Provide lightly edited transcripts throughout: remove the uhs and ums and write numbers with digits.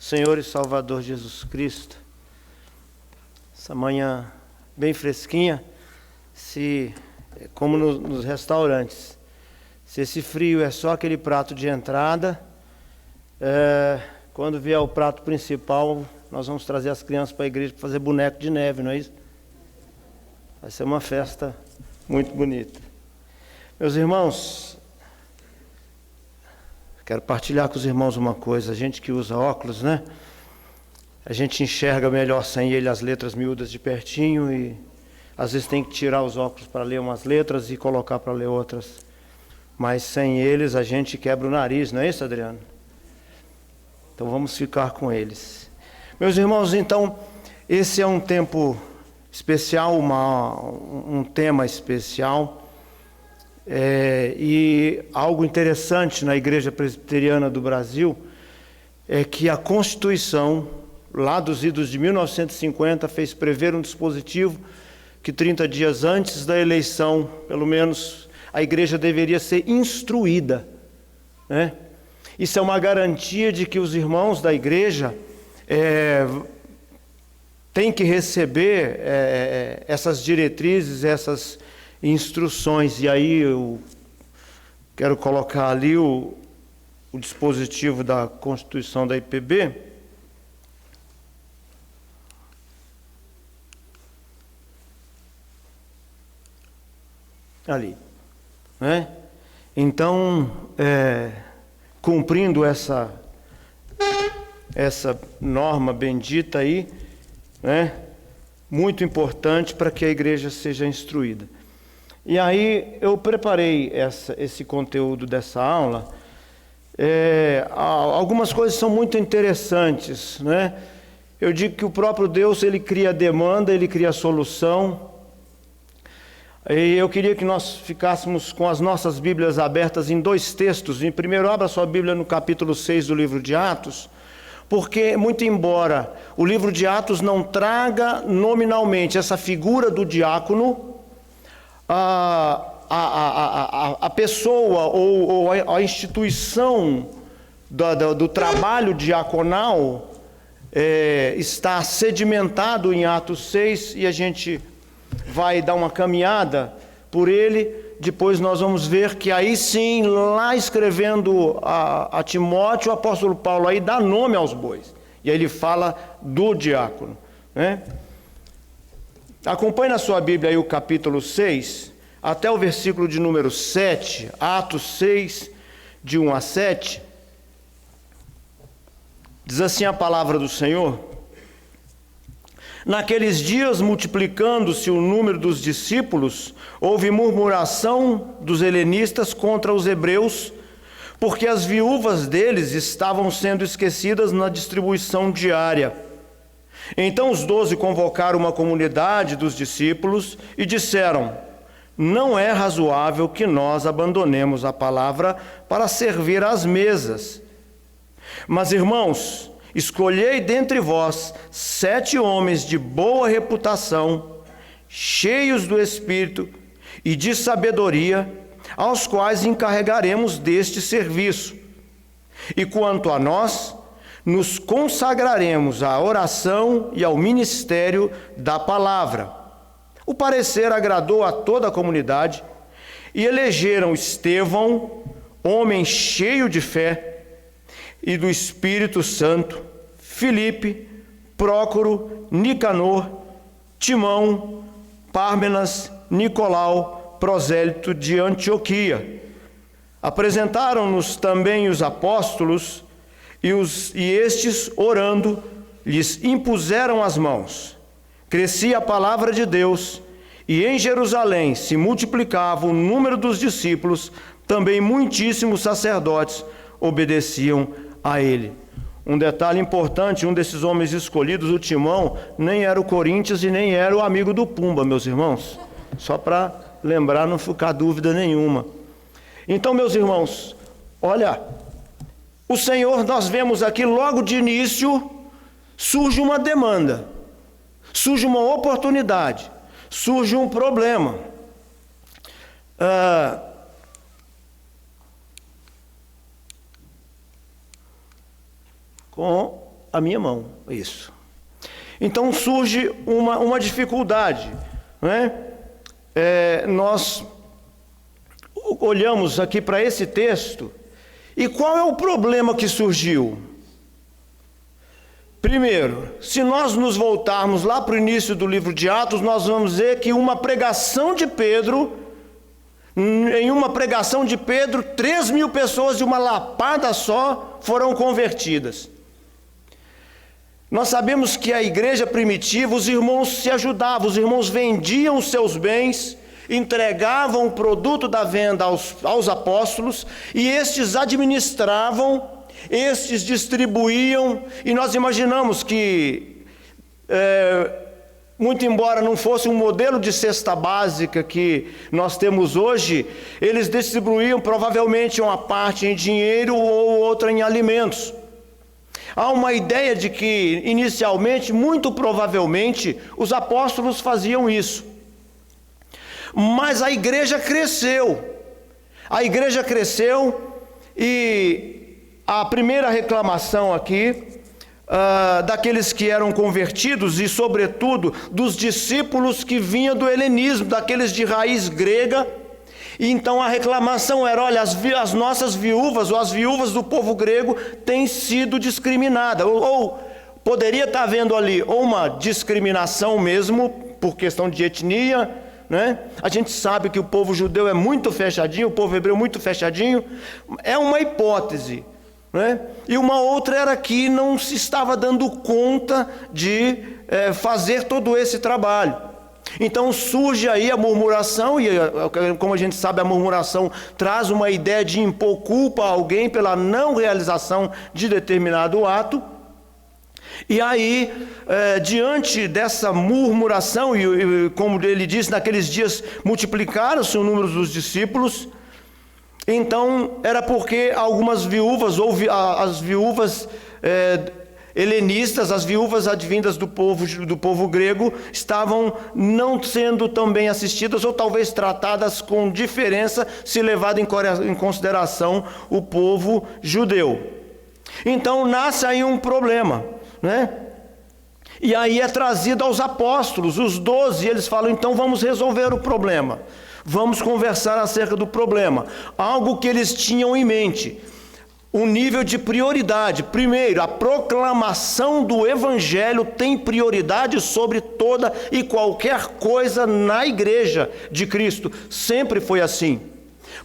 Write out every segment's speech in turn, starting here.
Senhor e Salvador Jesus Cristo, essa manhã bem fresquinha, como nos restaurantes, se esse frio é só aquele prato de entrada, quando vier o prato principal, nós vamos trazer as crianças para a igreja para fazer boneco de neve, não é isso? Vai ser uma festa muito bonita. Meus irmãos, quero partilhar com os irmãos uma coisa. A gente que usa óculos, né? A gente enxerga melhor sem ele as letras miúdas de pertinho e às vezes tem que tirar os óculos para ler umas letras e colocar para ler outras. Mas sem eles a gente quebra o nariz, não é isso, Adriano? Então vamos ficar com eles. Meus irmãos, então, esse é um tempo especial, um tema especial. E algo interessante na Igreja Presbiteriana do Brasil é que a Constituição, lá dos idos de 1950, fez prever um dispositivo que 30 dias antes da eleição, pelo menos, a Igreja deveria ser instruída, né? Isso é uma garantia de que os irmãos da Igreja têm que receber essas diretrizes, essas instruções. E aí eu quero colocar ali o dispositivo da Constituição da IPB. Ali, né? Então, cumprindo essa norma bendita aí, né? Muito importante para que a igreja seja instruída. E aí eu preparei esse conteúdo dessa aula. Algumas coisas são muito interessantes, né? Eu digo que o próprio Deus, ele cria a demanda, ele cria a solução. E eu queria que nós ficássemos com as nossas Bíblias abertas em dois textos. Primeiro, abra sua Bíblia no capítulo 6 do livro de Atos, porque, muito embora o livro de Atos não traga nominalmente essa figura do diácono, a pessoa ou a instituição do trabalho diaconal está sedimentado em Atos 6, e a gente vai dar uma caminhada por ele. Depois nós vamos ver que aí sim, lá escrevendo a Timóteo, o apóstolo Paulo aí dá nome aos bois, e aí ele fala do diácono, né? Acompanhe na sua Bíblia aí o capítulo 6, até o versículo de número 7, Atos 6, de 1 a 7. Diz assim a palavra do Senhor: Naqueles dias, multiplicando-se o número dos discípulos, houve murmuração dos helenistas contra os hebreus, porque as viúvas deles estavam sendo esquecidas na distribuição diária. Então os 12 convocaram uma comunidade dos discípulos e disseram: não é razoável que nós abandonemos a palavra para servir às mesas. Mas, irmãos, escolhei dentre vós 7 homens de boa reputação, cheios do Espírito e de sabedoria, aos quais encarregaremos deste serviço. E quanto a nós, nos consagraremos à oração e ao ministério da palavra. O parecer agradou a toda a comunidade, e elegeram Estevão, homem cheio de fé e do Espírito Santo, Filipe, Prócoro, Nicanor, Timão, Pármenas, Nicolau, prosélito de Antioquia. Apresentaram-nos também os apóstolos, e estes, orando, lhes impuseram as mãos. Crescia a palavra de Deus, e em Jerusalém se multiplicava o número dos discípulos, também muitíssimos sacerdotes obedeciam a ele. Um detalhe importante: um desses homens escolhidos, o Timão, nem era o Corinthians e nem era o amigo do Pumba, meus irmãos. Só para lembrar, não ficar dúvida nenhuma. Então, meus irmãos, olha, o Senhor, nós vemos aqui logo de início, surge uma demanda, surge uma oportunidade, surge um problema. Com a minha mão. Isso. Então surge uma dificuldade, né? Nós olhamos aqui para esse texto, e qual é o problema que surgiu? Primeiro, se nós nos voltarmos lá para o início do livro de Atos, nós vamos ver que uma pregação de Pedro, em uma pregação de Pedro, 3.000 pessoas de uma lapada só foram convertidas. Nós sabemos que a igreja primitiva, os irmãos se ajudavam, os irmãos vendiam os seus bens, entregavam o produto da venda aos apóstolos, e estes administravam, estes distribuíam, e nós imaginamos que, muito embora não fosse um modelo de cesta básica que nós temos hoje, eles distribuíam provavelmente uma parte em dinheiro ou outra em alimentos. Há uma ideia de que, inicialmente, muito provavelmente, os apóstolos faziam isso. Mas a igreja cresceu. A igreja cresceu, e a primeira reclamação aqui, daqueles que eram convertidos, e sobretudo dos discípulos que vinham do helenismo, daqueles de raiz grega. E então a reclamação era: olha, as nossas viúvas, ou as viúvas do povo grego, têm sido discriminadas. Ou poderia estar havendo ali ou uma discriminação mesmo, por questão de etnia, né? A gente sabe que o povo judeu é muito fechadinho, o povo hebreu muito fechadinho. É uma hipótese, né? E uma outra era que não se estava dando conta de fazer todo esse trabalho. Então surge aí a murmuração, e como a gente sabe, a murmuração traz uma ideia de impor culpa a alguém pela não realização de determinado ato. E aí, diante dessa murmuração, e como ele disse, naqueles dias multiplicaram-se o número dos discípulos. Então era porque algumas viúvas, ou as viúvas helenistas, as viúvas advindas do povo grego, estavam não sendo também assistidas, ou talvez tratadas com diferença, se levado em consideração o povo judeu. Então nasce aí um problema, né? E aí é trazido aos apóstolos, os 12, e eles falam: então vamos resolver o problema, vamos conversar acerca do problema. Algo que eles tinham em mente: um nível de prioridade. Primeiro, a proclamação do Evangelho tem prioridade sobre toda e qualquer coisa na igreja de Cristo. Sempre foi assim.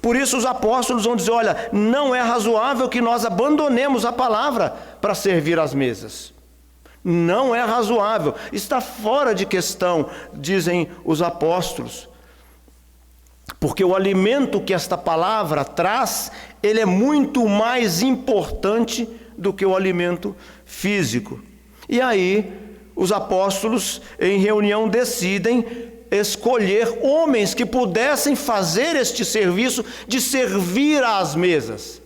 Por isso os apóstolos vão dizer: olha, não é razoável que nós abandonemos a palavra para servir às mesas. Não é razoável, está fora de questão, dizem os apóstolos. Porque o alimento que esta palavra traz, ele é muito mais importante do que o alimento físico. E aí, os apóstolos, em reunião, decidem escolher homens que pudessem fazer este serviço de servir às mesas.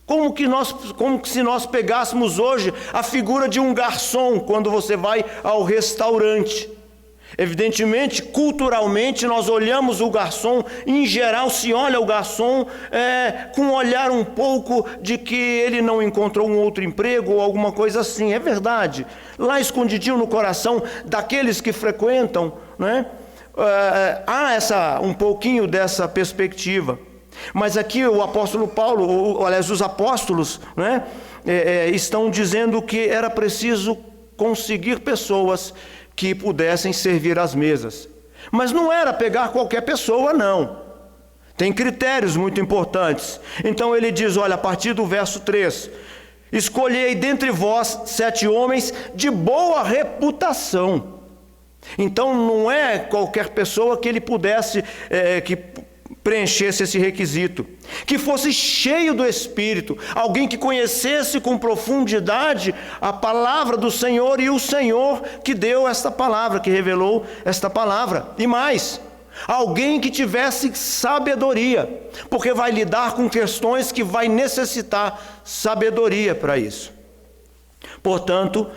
Como que se nós pegássemos hoje a figura de um garçom quando você vai ao restaurante. Evidentemente, culturalmente, nós olhamos o garçom, em geral se olha o garçom com um olhar um pouco de que ele não encontrou um outro emprego ou alguma coisa assim. É verdade, lá escondidinho no coração daqueles que frequentam, né, há um pouquinho dessa perspectiva. Mas aqui o apóstolo Paulo, aliás, os apóstolos, né, estão dizendo que era preciso conseguir pessoas que pudessem servir às mesas. Mas não era pegar qualquer pessoa, não. Tem critérios muito importantes. Então ele diz, olha, a partir do verso 3, escolhei dentre vós 7 homens de boa reputação. Então não é qualquer pessoa que ele pudesse, que preenchesse esse requisito, que fosse cheio do Espírito, alguém que conhecesse com profundidade a palavra do Senhor, e o Senhor que deu esta palavra, que revelou esta palavra. E mais, alguém que tivesse sabedoria, porque vai lidar com questões que vai necessitar sabedoria para isso. Portanto,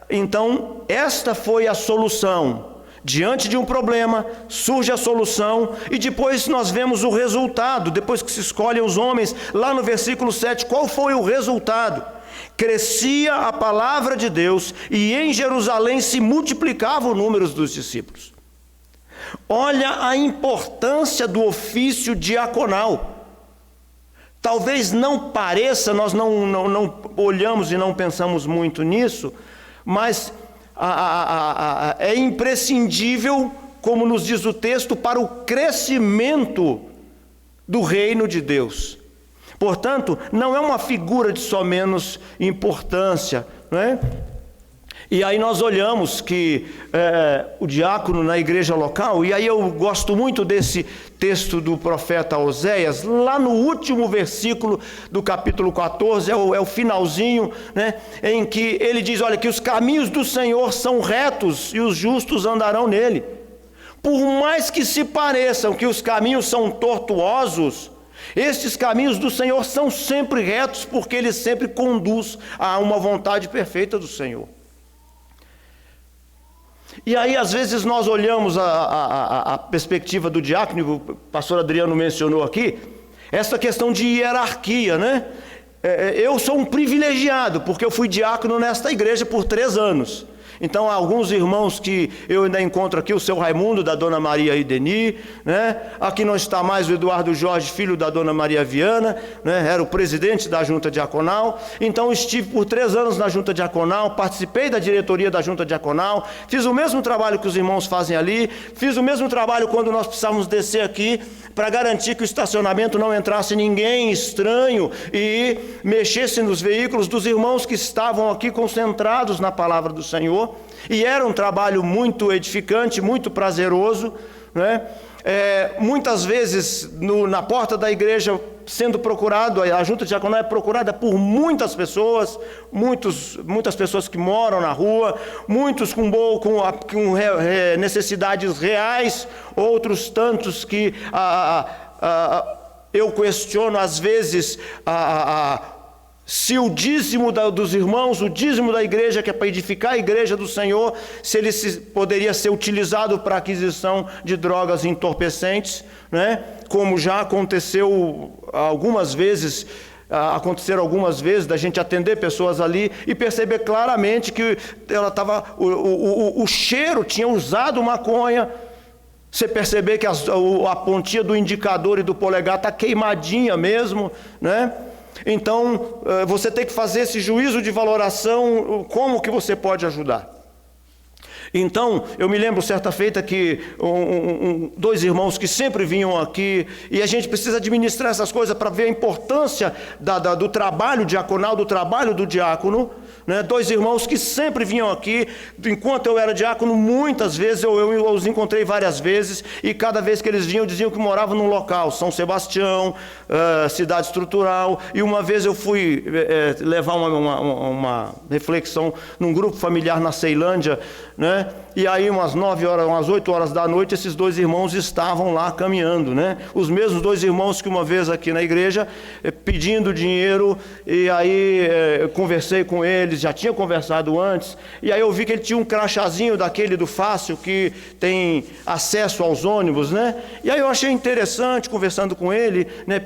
então esta foi a solução. Diante de um problema, surge a solução, e depois nós vemos o resultado. Depois que se escolhem os homens, lá no versículo 7, qual foi o resultado? crescia a palavra de Deus e em Jerusalém se multiplicava o número dos discípulos. Olha a importância do ofício diaconal. Talvez não pareça, nós não olhamos e não pensamos muito nisso, mas é imprescindível, como nos diz o texto, para o crescimento do reino de Deus. Portanto, não é uma figura de só menos importância, não é? E aí nós olhamos que o diácono na igreja local, e aí eu gosto muito desse texto do profeta Oséias, lá no último versículo do capítulo 14, é o finalzinho, né, em que ele diz, olha, que os caminhos do Senhor são retos e os justos andarão nele. Por mais que se pareçam que os caminhos são tortuosos, estes caminhos do Senhor são sempre retos, porque ele sempre conduz a uma vontade perfeita do Senhor. E aí, às vezes, nós olhamos a perspectiva do diácono, o pastor Adriano mencionou aqui, essa questão de hierarquia, né? Eu sou um privilegiado, porque eu fui diácono nesta igreja por 3 anos. Então, há alguns irmãos que eu ainda encontro aqui, o seu Raimundo, da dona Maria Ideni, né? Aqui não está mais o Eduardo Jorge, filho da dona Maria Viana, né? Era o presidente da junta diaconal. Então, estive por 3 anos na junta diaconal, participei da diretoria da junta diaconal, fiz o mesmo trabalho que os irmãos fazem ali, fiz o mesmo trabalho quando nós precisávamos descer aqui, para garantir que o estacionamento não entrasse ninguém estranho e mexesse nos veículos dos irmãos que estavam aqui concentrados na palavra do Senhor. E era um trabalho muito edificante, muito prazeroso, né? Muitas vezes na porta da igreja sendo procurado, a junta diaconal é procurada por muitas pessoas, muitas pessoas que moram na rua, muitos com necessidades reais, outros tantos que eu questiono às vezes se o dízimo dos irmãos, o dízimo da igreja, que é para edificar a igreja do Senhor, se ele poderia ser utilizado para aquisição de drogas entorpecentes, né? Como já aconteceu algumas vezes, da gente atender pessoas ali e perceber claramente que ela estava, o cheiro tinha usado maconha. Você perceber que a pontinha do indicador e do polegar está queimadinha mesmo, né? Então, você tem que fazer esse juízo de valoração, como que você pode ajudar. Então, eu me lembro certa feita que 2 irmãos que sempre vinham aqui, e a gente precisa administrar essas coisas para ver a importância do trabalho diaconal, do trabalho do diácono, né? 2 irmãos que sempre vinham aqui, enquanto eu era diácono, muitas vezes, eu os encontrei várias vezes, e cada vez que eles vinham, diziam que moravam num local, São Sebastião, cidade estrutural, e uma vez eu fui levar uma reflexão num grupo familiar na Ceilândia, né? E aí umas 8 horas da noite, esses 2 irmãos estavam lá caminhando, né? Os mesmos 2 irmãos que uma vez aqui na igreja, pedindo dinheiro, e aí conversei com eles, já tinha conversado antes, e aí eu vi que ele tinha um crachazinho daquele do Fácil, que tem acesso aos ônibus, né? E aí eu achei interessante, conversando com ele, né?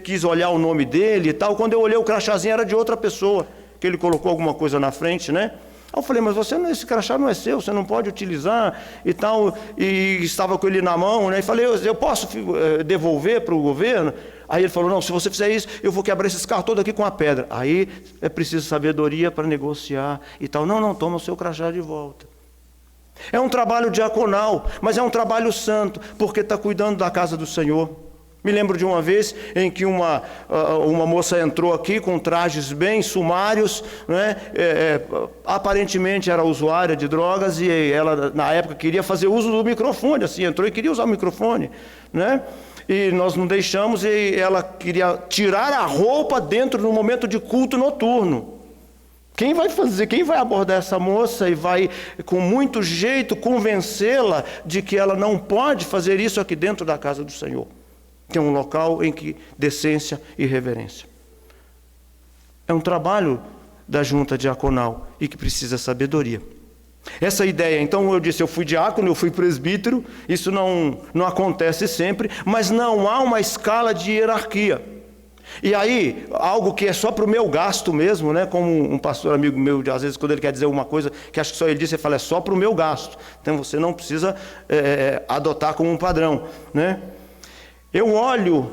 Quis olhar o nome dele e tal. Quando eu olhei o crachazinho, era de outra pessoa, que ele colocou alguma coisa na frente, né? Aí eu falei, mas esse crachá não é seu, você não pode utilizar e tal, e estava com ele na mão, né? E falei, eu posso devolver para o governo? Aí ele falou, não, se você fizer isso, eu vou quebrar esses carros todos aqui com a pedra. Aí é preciso sabedoria para negociar e tal. Não, toma o seu crachá de volta. É um trabalho diaconal, mas é um trabalho santo, porque está cuidando da casa do Senhor. Me lembro de uma vez em que uma moça entrou aqui com trajes bem sumários, né? Aparentemente era usuária de drogas, e ela na época queria fazer uso do microfone, assim, entrou e queria usar o microfone, né? E nós não deixamos, e ela queria tirar a roupa dentro no momento de culto noturno. Quem vai abordar essa moça e vai com muito jeito convencê-la de que ela não pode fazer isso aqui dentro da casa do Senhor? Que é um local em que decência e reverência. É um trabalho da junta diaconal e que precisa sabedoria. Essa ideia, então eu disse, eu fui diácono, eu fui presbítero, isso não acontece sempre, mas não há uma escala de hierarquia. E aí, algo que é só para o meu gasto mesmo, né? Como um pastor amigo meu, às vezes quando ele quer dizer alguma coisa que acho que só ele disse, ele fala, é só para o meu gasto. Então você não precisa adotar como um padrão, né? Eu olho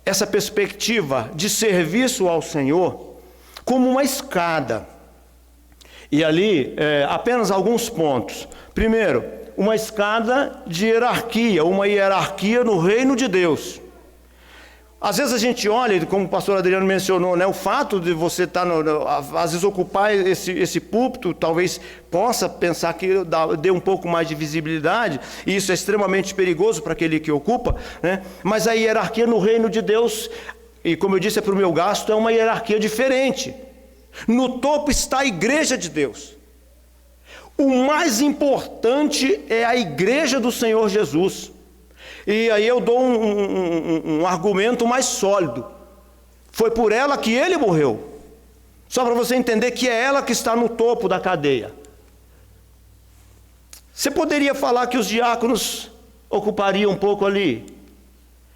essa perspectiva de serviço ao Senhor como uma escada. E ali, apenas alguns pontos. Primeiro, uma escada de hierarquia, uma hierarquia no reino de Deus. Às vezes a gente olha, como o pastor Adriano mencionou, né, o fato de você estar, às vezes, ocupar esse púlpito, talvez possa pensar que dê um pouco mais de visibilidade, e isso é extremamente perigoso para aquele que ocupa, né? Mas a hierarquia no reino de Deus, e como eu disse, é para o meu gasto, é uma hierarquia diferente. No topo está a igreja de Deus. O mais importante é a igreja do Senhor Jesus. E aí eu dou um argumento mais sólido. Foi por ela que ele morreu. Só para você entender que é ela que está no topo da cadeia. Você poderia falar que os diáconos ocupariam um pouco ali,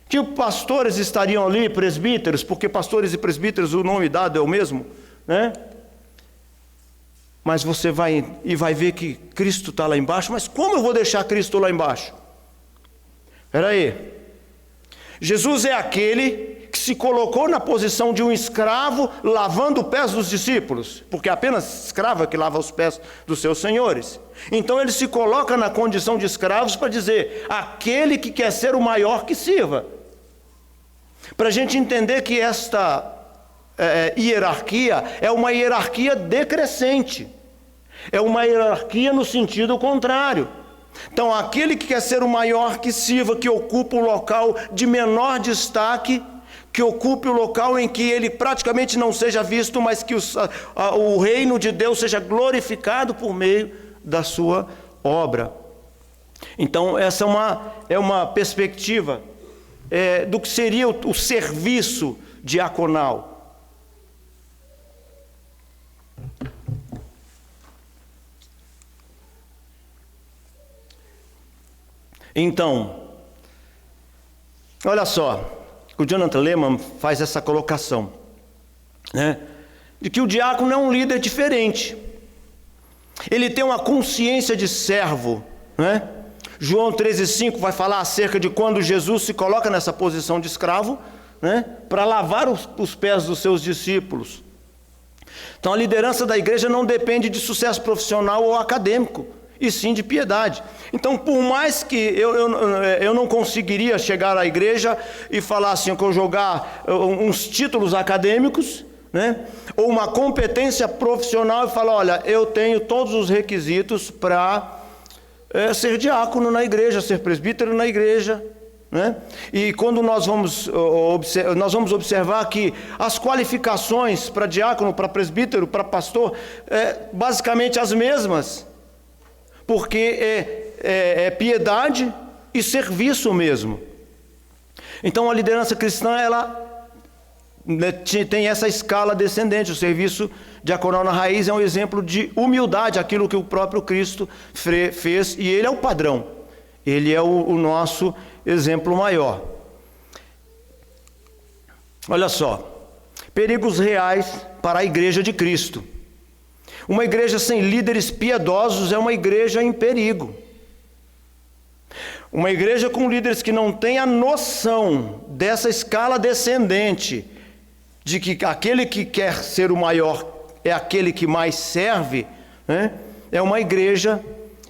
que os pastores estariam ali, presbíteros, porque pastores e presbíteros o nome dado é o mesmo, né? Mas você vai ver que Cristo está lá embaixo. Mas como eu vou deixar Cristo lá embaixo? Espera aí. Jesus é aquele que se colocou na posição de um escravo lavando os pés dos discípulos, porque é apenas escravo que lava os pés dos seus senhores. Então ele se coloca na condição de escravos para dizer, aquele que quer ser o maior que sirva. Para a gente entender que esta hierarquia é uma hierarquia decrescente, é uma hierarquia no sentido contrário. Então aquele que quer ser o maior que sirva, que ocupa o local de menor destaque, que ocupe o local em que ele praticamente não seja visto, mas que o reino de Deus seja glorificado por meio da sua obra. Então essa é uma perspectiva do que seria o serviço diaconal. Então, olha só, o Jonathan Leeman faz essa colocação, né, de que o diácono é um líder diferente. Ele tem uma consciência de servo, né? João 13,5 vai falar acerca de quando Jesus se coloca nessa posição de escravo, né, para lavar os pés dos seus discípulos. Então a liderança da igreja não depende de sucesso profissional ou acadêmico, e sim de piedade. Então, por mais que eu não conseguiria chegar à igreja e falar assim, que eu jogar uns títulos acadêmicos, né, ou uma competência profissional e falar, olha, eu tenho todos os requisitos para ser diácono na igreja, ser presbítero na igreja, né? E quando nós vamos observar que as qualificações para diácono, para presbítero, para pastor, basicamente as mesmas, porque é piedade e serviço mesmo. Então a liderança cristã, ela tem essa escala descendente. O serviço diaconal na raiz é um exemplo de humildade, aquilo que o próprio Cristo fez, e ele é o padrão, ele é o nosso exemplo maior. Olha só, perigos reais para a igreja de Cristo. Uma igreja sem líderes piedosos é uma igreja em perigo. Uma igreja com líderes que não têm a noção dessa escala descendente, de que aquele que quer ser o maior é aquele que mais serve, né? É uma igreja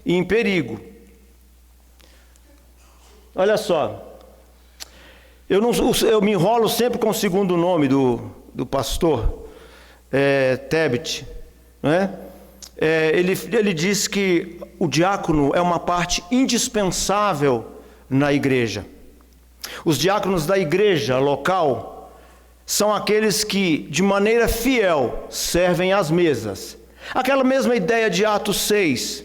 em perigo. Olha só, eu me enrolo sempre com o segundo nome do pastor, Tebet, né? Ele diz que o diácono é uma parte indispensável na igreja. Os diáconos da igreja local são aqueles que, de maneira fiel, servem às mesas. Aquela mesma ideia de Atos 6.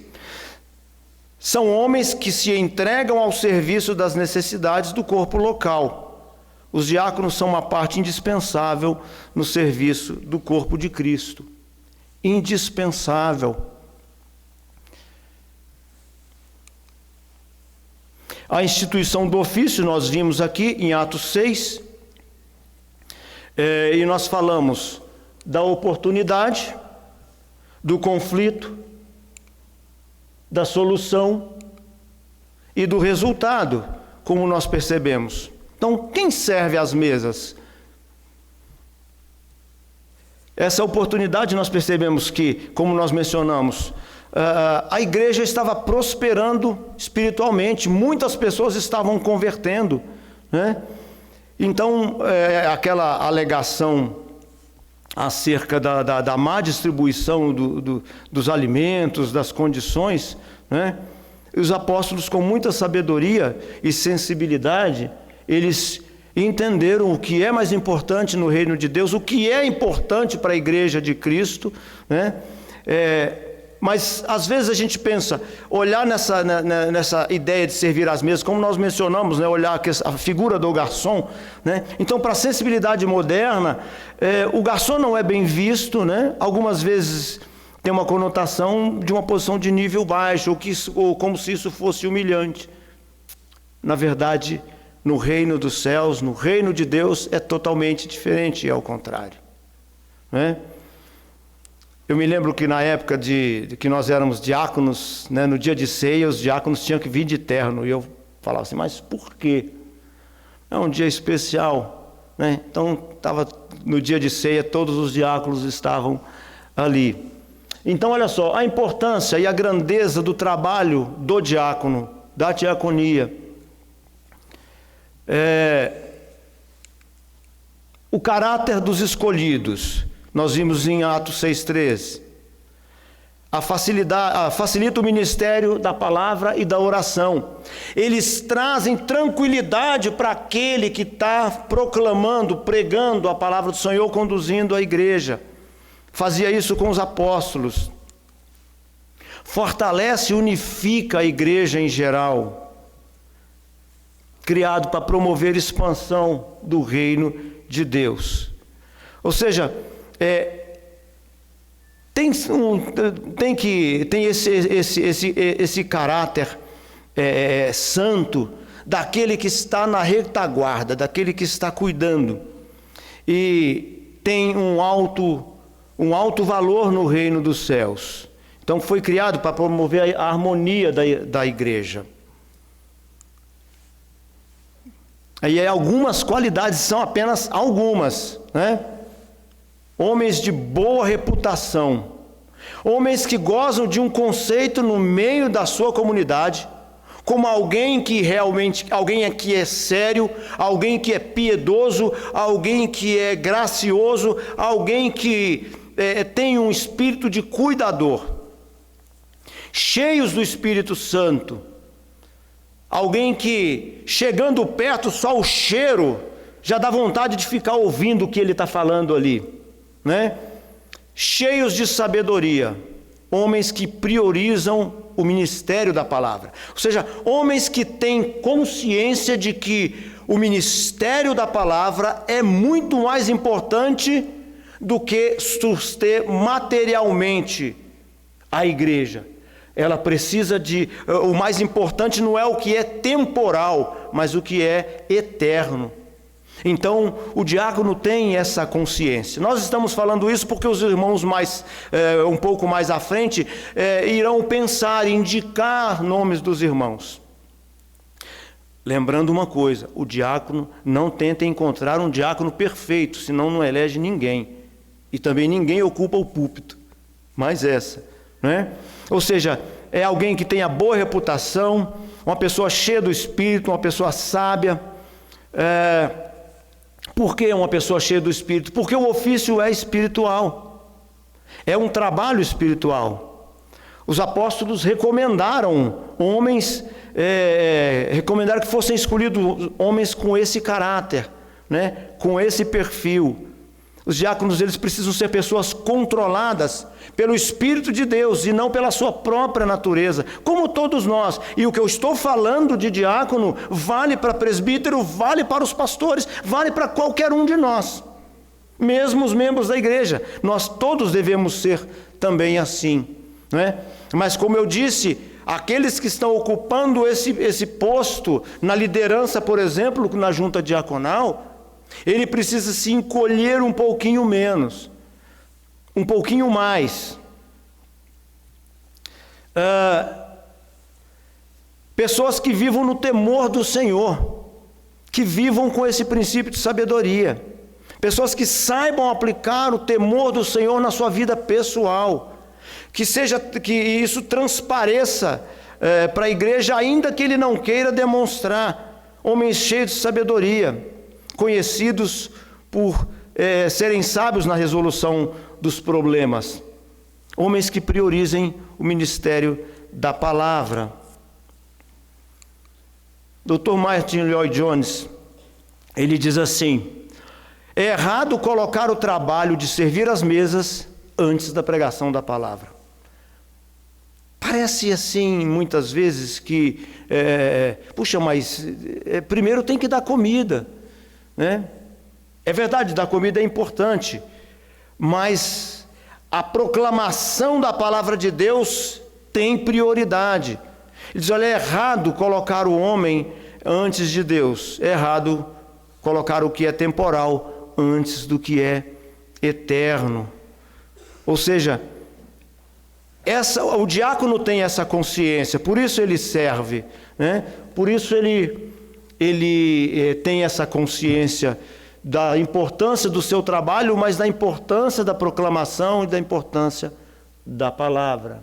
São homens que se entregam ao serviço das necessidades do corpo local. Os diáconos são uma parte indispensável no serviço do corpo de Cristo. Indispensável. A instituição do ofício, nós vimos aqui em Atos 6, E nós falamos da oportunidade, do conflito, da solução e do resultado, como nós percebemos. Então, quem serve às mesas? Essa oportunidade nós percebemos que, como nós mencionamos, a igreja estava prosperando espiritualmente, muitas pessoas estavam convertendo, né? Então, aquela alegação acerca da má distribuição dos alimentos, das condições, né? Os apóstolos, com muita sabedoria e sensibilidade, eles entenderam o que é mais importante no reino de Deus, o que é importante para a igreja de Cristo, né? Mas às vezes a gente pensa, olhar nessa ideia de servir às mesas, como nós mencionamos, né? Olhar a figura do garçom, né? Então, para a sensibilidade moderna, o garçom não é bem visto, né? Algumas vezes tem uma conotação de uma posição de nível baixo, ou como se isso fosse humilhante. Na verdade, no reino dos céus, no reino de Deus, é totalmente diferente, é ao contrário, né? Eu me lembro que na época de que nós éramos diáconos, né, no dia de ceia, os diáconos tinham que vir de terno, e eu falava assim, mas por quê? É um dia especial, né? Então, no dia de ceia, todos os diáconos estavam ali. Então, olha só, a importância e a grandeza do trabalho do diácono, da diaconia. O caráter dos escolhidos, nós vimos em Atos 6,13. Facilita o ministério da palavra e da oração. Eles trazem tranquilidade para aquele que está proclamando, pregando a palavra do Senhor, conduzindo a igreja. Fazia isso com os apóstolos. Fortalece e unifica a igreja em geral, criado para promover expansão do reino de Deus. Ou seja, tem esse caráter santo daquele que está na retaguarda, daquele que está cuidando, e tem um alto valor no reino dos céus. Então foi criado para promover a harmonia da igreja. Aí algumas qualidades, são apenas algumas, né? Homens de boa reputação, homens que gozam de um conceito no meio da sua comunidade, como alguém que é sério, alguém que é piedoso, alguém que é gracioso, alguém que tem um espírito de cuidador, cheios do Espírito Santo, alguém que, chegando perto, só o cheiro já dá vontade de ficar ouvindo o que ele está falando ali, né? Cheios de sabedoria, homens que priorizam o ministério da palavra, ou seja, homens que têm consciência de que o ministério da palavra é muito mais importante do que suster materialmente a igreja. Ela precisa o mais importante não é o que é temporal, mas o que é eterno. Então, o diácono tem essa consciência. Nós estamos falando isso porque os irmãos um pouco mais à frente, irão pensar, indicar nomes dos irmãos. Lembrando uma coisa, o diácono não tenta encontrar um diácono perfeito, senão não elege ninguém. E também ninguém ocupa o púlpito. Mais essa, né? Ou seja, é alguém que tenha boa reputação, uma pessoa cheia do Espírito, uma pessoa sábia. Por que uma pessoa cheia do Espírito? Porque o ofício é espiritual, é um trabalho espiritual. Os apóstolos recomendaram recomendaram que fossem escolhidos homens com esse caráter, né? Com esse perfil. Os diáconos, eles precisam ser pessoas controladas pelo Espírito de Deus e não pela sua própria natureza, como todos nós. E o que eu estou falando de diácono vale para presbítero, vale para os pastores, vale para qualquer um de nós, mesmo os membros da igreja. Nós todos devemos ser também assim, né? Mas como eu disse, aqueles que estão ocupando esse posto na liderança, por exemplo, na junta diaconal, Ele precisa se encolher um pouquinho menos, um pouquinho mais. Pessoas que vivam no temor do Senhor, que vivam com esse princípio de sabedoria. Pessoas que saibam aplicar o temor do Senhor na sua vida pessoal. Que isso transpareça para a igreja, ainda que ele não queira demonstrar. Homens cheios de sabedoria, conhecidos por serem sábios na resolução dos problemas. Homens que priorizem o ministério da palavra. Dr. Martin Lloyd-Jones, ele diz assim: é errado colocar o trabalho de servir as mesas antes da pregação da palavra. Parece assim, muitas vezes, que, mas primeiro tem que dar comida, né? É verdade, dar comida é importante, mas a proclamação da palavra de Deus tem prioridade. Ele diz, olha, é errado colocar o homem antes de Deus, é errado colocar o que é temporal antes do que é eterno. Ou seja, o diácono tem essa consciência, por isso ele serve, né? Por isso ele tem essa consciência da importância do seu trabalho, mas da importância da proclamação e da importância da palavra.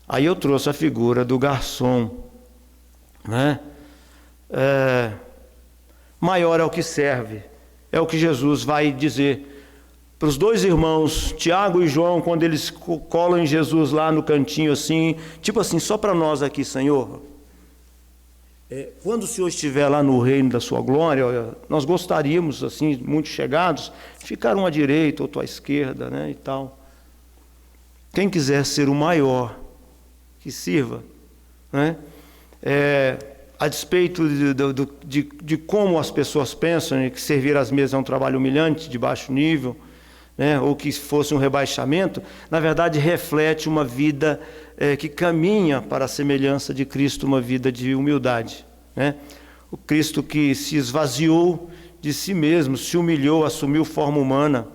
Aí eu trouxe a figura do garçom, né? Maior é o que serve, é o que Jesus vai dizer para os dois irmãos, Tiago e João, quando eles colam em Jesus lá no cantinho assim, tipo assim, só para nós aqui, Senhor, quando o Senhor estiver lá no reino da sua glória, nós gostaríamos, assim, muito chegados, ficar um à direita, outro à esquerda, né, e tal. Quem quiser ser o maior, que sirva, né? A despeito de como as pessoas pensam, que servir às mesas é um trabalho humilhante, de baixo nível, né, ou que fosse um rebaixamento, na verdade reflete uma vida que caminha para a semelhança de Cristo, uma vida de humildade, né? O Cristo que se esvaziou de si mesmo, se humilhou, assumiu forma humana,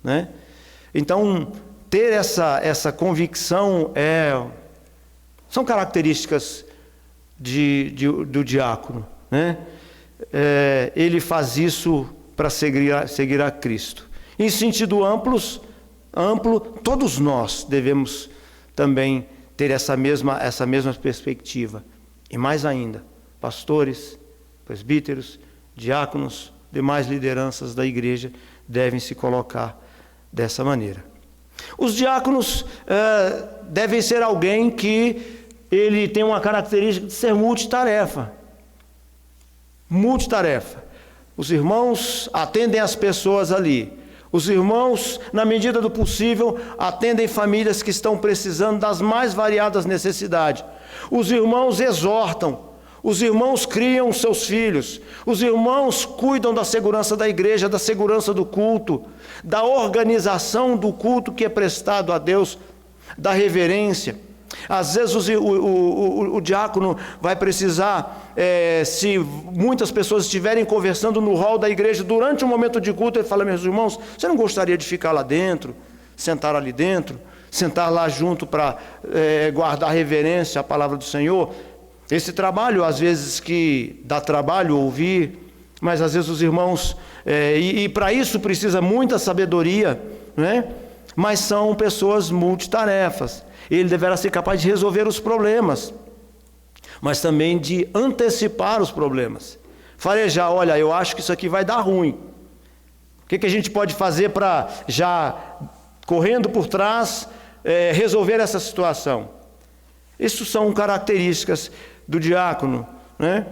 né? Então, ter essa convicção são características do diácono, né? Ele faz isso para seguir a Cristo. Em sentido amplo, todos nós devemos também ter essa mesma perspectiva. E mais ainda, pastores, presbíteros, diáconos, demais lideranças da igreja devem se colocar dessa maneira. Os diáconos devem ser alguém que ele tem uma característica de ser multitarefa. Multitarefa. Os irmãos atendem as pessoas ali. Os irmãos, na medida do possível, atendem famílias que estão precisando das mais variadas necessidades. Os irmãos exortam, os irmãos criam seus filhos, os irmãos cuidam da segurança da igreja, da segurança do culto, da organização do culto que é prestado a Deus, da reverência. Às vezes o diácono vai precisar, se muitas pessoas estiverem conversando no hall da igreja durante um momento de culto, ele fala, meus irmãos, você não gostaria de ficar lá dentro, sentar ali dentro, sentar lá junto para guardar reverência à palavra do Senhor? Esse trabalho, às vezes que dá trabalho ouvir, mas às vezes os irmãos, e para isso precisa muita sabedoria, né? Mas são pessoas multitarefas. Ele deverá ser capaz de resolver os problemas, mas também de antecipar os problemas. Farejar, olha, eu acho que isso aqui vai dar ruim. O que a gente pode fazer para já, correndo por trás, resolver essa situação? Isso são características do diácono, né?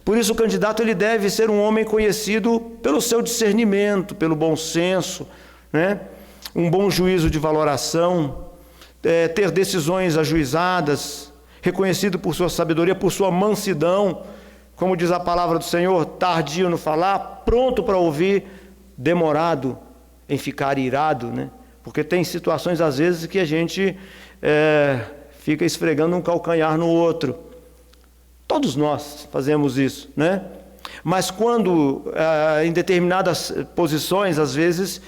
Por isso o candidato ele deve ser um homem conhecido pelo seu discernimento, pelo bom senso, né? Um bom juízo de valoração, ter decisões ajuizadas, reconhecido por sua sabedoria, por sua mansidão, como diz a palavra do Senhor, tardio no falar, pronto para ouvir, demorado em ficar irado, né? Porque tem situações às vezes que a gente fica esfregando um calcanhar no outro. Todos nós fazemos isso, né? Mas quando, em determinadas posições, às vezes,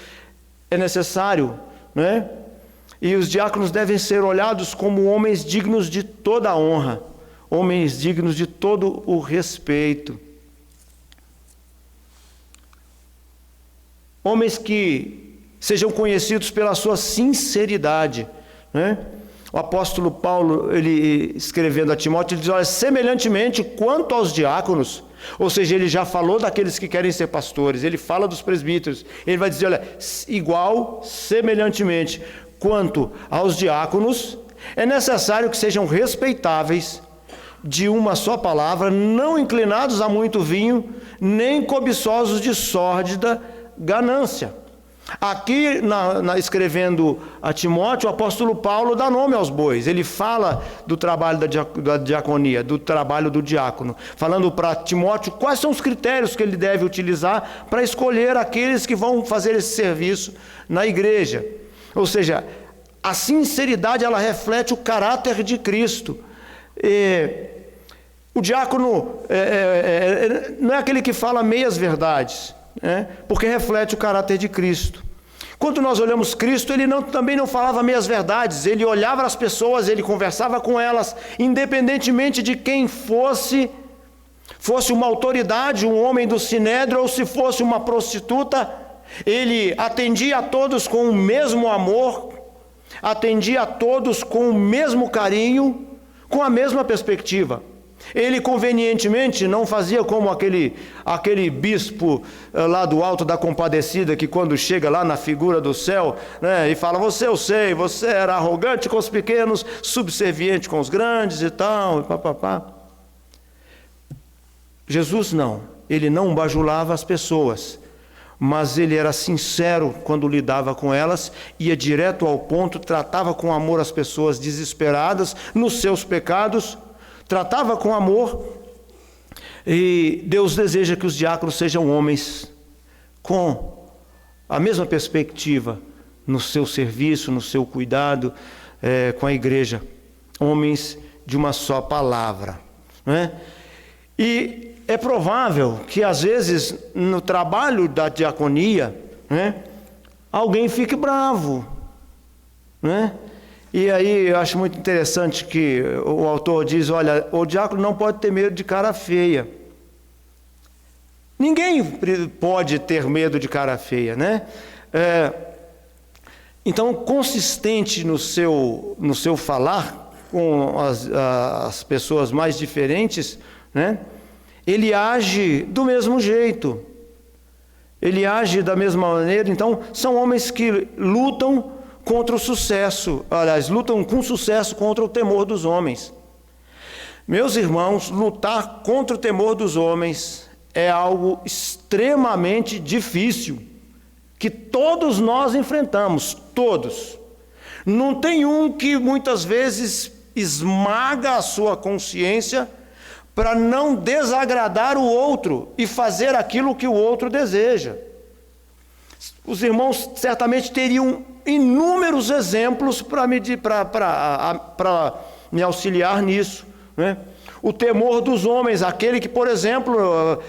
é necessário, né? E os diáconos devem ser olhados como homens dignos de toda a honra, homens dignos de todo o respeito. Homens que sejam conhecidos pela sua sinceridade, né? O apóstolo Paulo, ele escrevendo a Timóteo, ele diz, olha, semelhantemente quanto aos diáconos, ou seja, ele já falou daqueles que querem ser pastores, ele fala dos presbíteros, ele vai dizer, olha, igual, semelhantemente, quanto aos diáconos, é necessário que sejam respeitáveis, de uma só palavra, não inclinados a muito vinho, nem cobiçosos de sórdida ganância. Aqui, escrevendo a Timóteo, o apóstolo Paulo dá nome aos bois. Ele fala do trabalho da diaconia, do trabalho do diácono, falando para Timóteo quais são os critérios que ele deve utilizar para escolher aqueles que vão fazer esse serviço na igreja. Ou seja, a sinceridade, ela reflete o caráter de Cristo. O diácono não é aquele que fala meias verdades, porque reflete o caráter de Cristo. Quando nós olhamos Cristo, ele também não falava meias verdades, ele olhava as pessoas, ele conversava com elas, independentemente de quem fosse uma autoridade, um homem do sinédrio, ou se fosse uma prostituta, ele atendia a todos com o mesmo amor, atendia a todos com o mesmo carinho, com a mesma perspectiva. Ele convenientemente não fazia como aquele bispo lá do Alto da Compadecida, que quando chega lá na figura do céu, né, e fala, eu sei, você era arrogante com os pequenos, subserviente com os grandes e tal, e papapá. Jesus não, ele não bajulava as pessoas, mas ele era sincero quando lidava com elas, ia direto ao ponto, tratava com amor as pessoas desesperadas nos seus pecados, tratava com amor. E Deus deseja que os diáconos sejam homens com a mesma perspectiva no seu serviço, no seu cuidado com a igreja, homens de uma só palavra, né? E é provável que às vezes no trabalho da diaconia, né, alguém fique bravo, né? E aí eu acho muito interessante que o autor diz, olha, o diácono não pode ter medo de cara feia. Ninguém pode ter medo de cara feia, né? Então, consistente no seu falar com as pessoas mais diferentes, né? Ele age do mesmo jeito. Ele age da mesma maneira. Então, são homens que lutam contra o sucesso, aliás, lutam com sucesso contra o temor dos homens. Meus irmãos, lutar contra o temor dos homens é algo extremamente difícil, que todos nós enfrentamos, todos. Não tem um que muitas vezes esmaga a sua consciência para não desagradar o outro e fazer aquilo que o outro deseja. Os irmãos certamente teriam inúmeros exemplos para me auxiliar nisso, né? O temor dos homens, aquele que, por exemplo,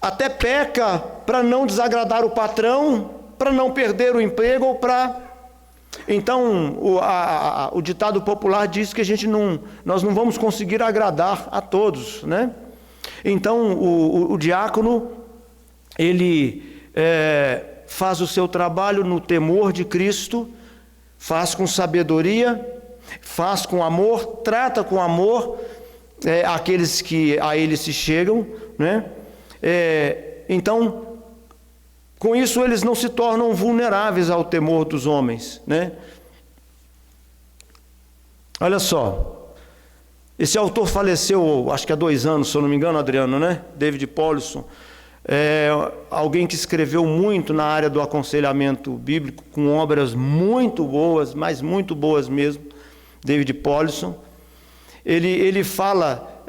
até peca para não desagradar o patrão, para não perder o emprego, ou para... Então, o ditado popular diz que nós não vamos conseguir agradar a todos, né? Então, o diácono, ele faz o seu trabalho no temor de Cristo, faz com sabedoria, faz com amor, trata com amor aqueles que a ele se chegam, né? Então, com isso eles não se tornam vulneráveis ao temor dos homens, né? Olha só, esse autor faleceu, acho que há 2 anos, se eu não me engano, Adriano, né? David Powlison. Alguém que escreveu muito na área do aconselhamento bíblico, com obras muito boas, mas muito boas mesmo, David Powlison. Ele fala,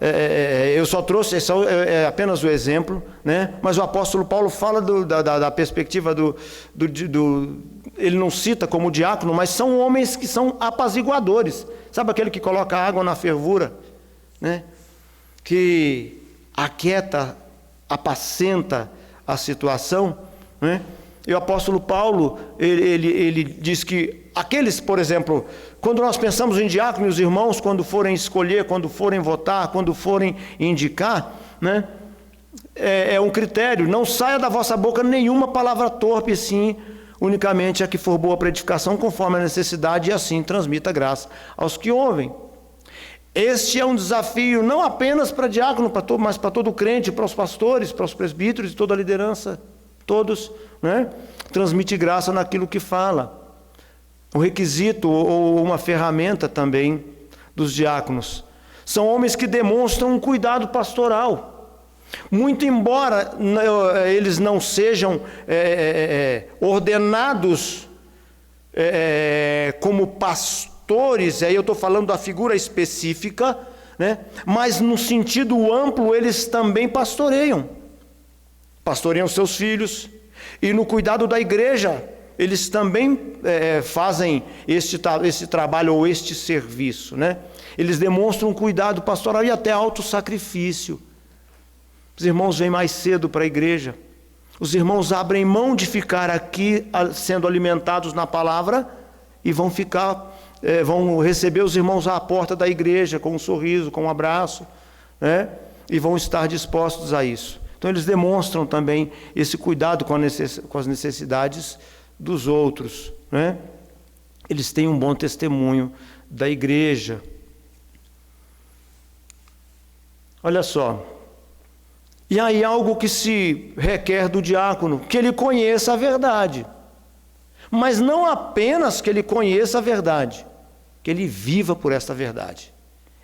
eu só trouxe, esse é apenas o exemplo, né? Mas o apóstolo Paulo fala da perspectiva ele não cita como diácono, mas são homens que são apaziguadores. Sabe aquele que coloca água na fervura, né? Que aquieta, apacenta a situação, né? E o apóstolo Paulo, ele diz que aqueles, por exemplo, quando nós pensamos em diácono, os irmãos, quando forem escolher, quando forem votar, quando forem indicar, né? É um critério: não saia da vossa boca nenhuma palavra torpe, sim, unicamente a que for boa para edificação, conforme a necessidade, e assim transmita graça aos que ouvem. Este é um desafio não apenas para diácono, mas para todo crente, para os pastores, para os presbíteros e toda a liderança, todos, né? Transmite graça naquilo que fala. Um requisito ou uma ferramenta também dos diáconos são homens que demonstram um cuidado pastoral. Muito embora eles não sejam ordenados como pastores, aí eu estou falando da figura específica, né? Mas no sentido amplo eles também pastoreiam seus filhos, e no cuidado da igreja eles também fazem esse trabalho ou este serviço, né? Eles demonstram cuidado pastoral e até autossacrifício. Os irmãos vêm mais cedo para a igreja, os irmãos abrem mão de ficar aqui sendo alimentados na palavra e vão receber os irmãos à porta da igreja com um sorriso, com um abraço, né? E vão estar dispostos a isso. Então eles demonstram também esse cuidado com as necessidades dos outros, né? Eles têm um bom testemunho da igreja. Olha só. E aí algo que se requer do diácono: que ele conheça a verdade. Mas não apenas que ele conheça a verdade, que ele viva por esta verdade.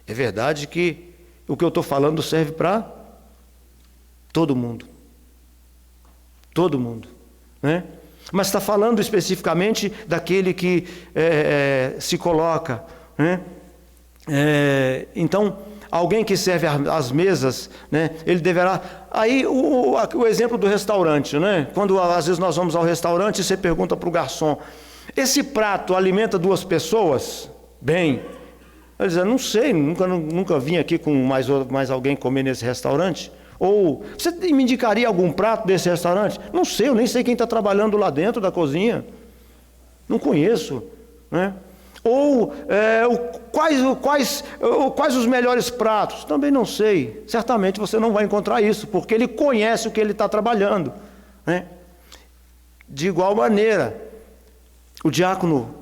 É verdade que o que eu estou falando serve para todo mundo. Todo mundo, né? Mas está falando especificamente daquele que se coloca, né? Então, alguém que serve às mesas, né, ele deverá... Aí o exemplo do restaurante, né? Quando às vezes nós vamos ao restaurante e você pergunta para o garçom: esse prato alimenta 2 pessoas? Bem, ele diz: não sei, nunca vim aqui com mais alguém comer nesse restaurante. Ou, você me indicaria algum prato desse restaurante? Não sei, eu nem sei quem está trabalhando lá dentro da cozinha. Não conheço, né? Ou quais os melhores pratos? Também não sei. Certamente você não vai encontrar isso, porque ele conhece o que ele está trabalhando, né? De igual maneira, o diácono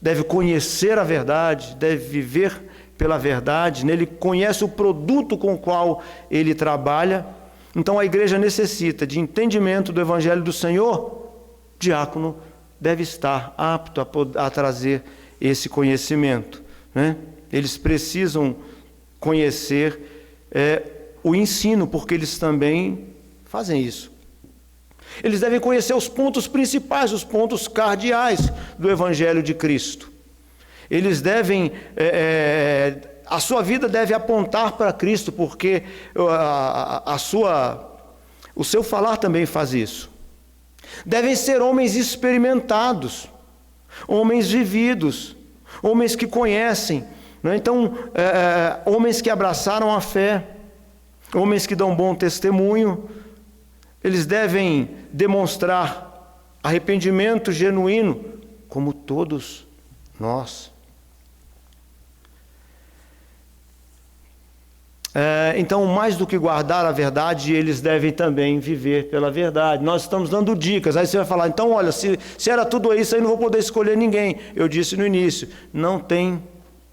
deve conhecer a verdade, deve viver pela verdade, né? Ele conhece o produto com o qual ele trabalha. Então a igreja necessita de entendimento do Evangelho do Senhor. O diácono deve estar apto a trazer esse conhecimento, né? Eles precisam conhecer o ensino, porque eles também fazem isso. Eles devem conhecer os pontos principais, os pontos cardeais do Evangelho de Cristo. Eles devem, a sua vida deve apontar para Cristo, porque o seu falar também faz isso. Devem ser homens experimentados, homens vividos, homens que conhecem, né? Então, homens que abraçaram a fé, homens que dão bom testemunho. Eles devem demonstrar arrependimento genuíno, como todos nós. Então, mais do que guardar a verdade, eles devem também viver pela verdade. Nós estamos dando dicas. Aí você vai falar: então, olha, se era tudo isso, aí não vou poder escolher ninguém. Eu disse no início: não tem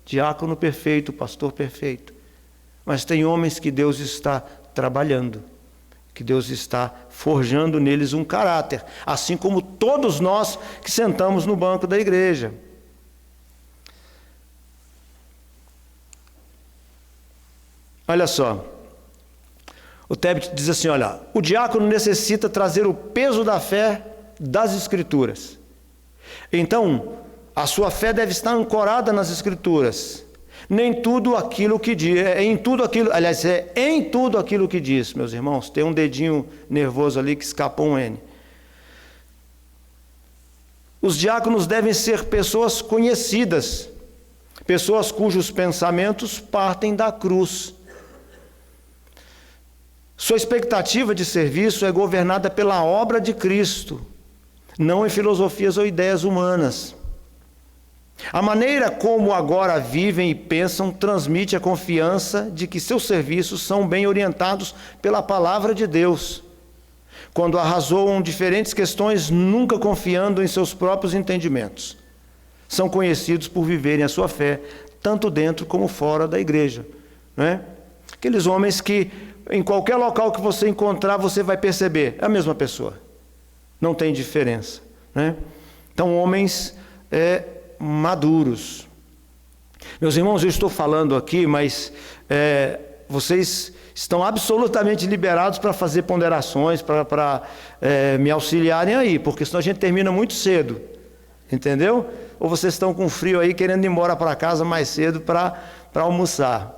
diácono perfeito, pastor perfeito. Mas tem homens que Deus está trabalhando, que Deus está forjando neles um caráter, assim como todos nós que sentamos no banco da igreja. Olha só, o Tebet diz assim: olha, o diácono necessita trazer o peso da fé das Escrituras. Então, a sua fé deve estar ancorada nas Escrituras. Nem tudo aquilo que diz, em tudo aquilo que diz, meus irmãos. Tem um dedinho nervoso ali que escapou um N. Os diáconos devem ser pessoas conhecidas, pessoas cujos pensamentos partem da cruz. Sua expectativa de serviço é governada pela obra de Cristo, não em filosofias ou ideias humanas. A maneira como agora vivem e pensam transmite a confiança de que seus serviços são bem orientados pela palavra de Deus, quando arrazoam diferentes questões, nunca confiando em seus próprios entendimentos. São conhecidos por viverem a sua fé, tanto dentro como fora da igreja, não é? Aqueles homens que, em qualquer local que você encontrar, você vai perceber, é a mesma pessoa, não tem diferença, né? Então, homens maduros. Meus irmãos, eu estou falando aqui, mas vocês estão absolutamente liberados para fazer ponderações, para me auxiliarem aí, porque senão a gente termina muito cedo, entendeu? Ou vocês estão com frio aí, querendo ir embora para casa mais cedo para almoçar.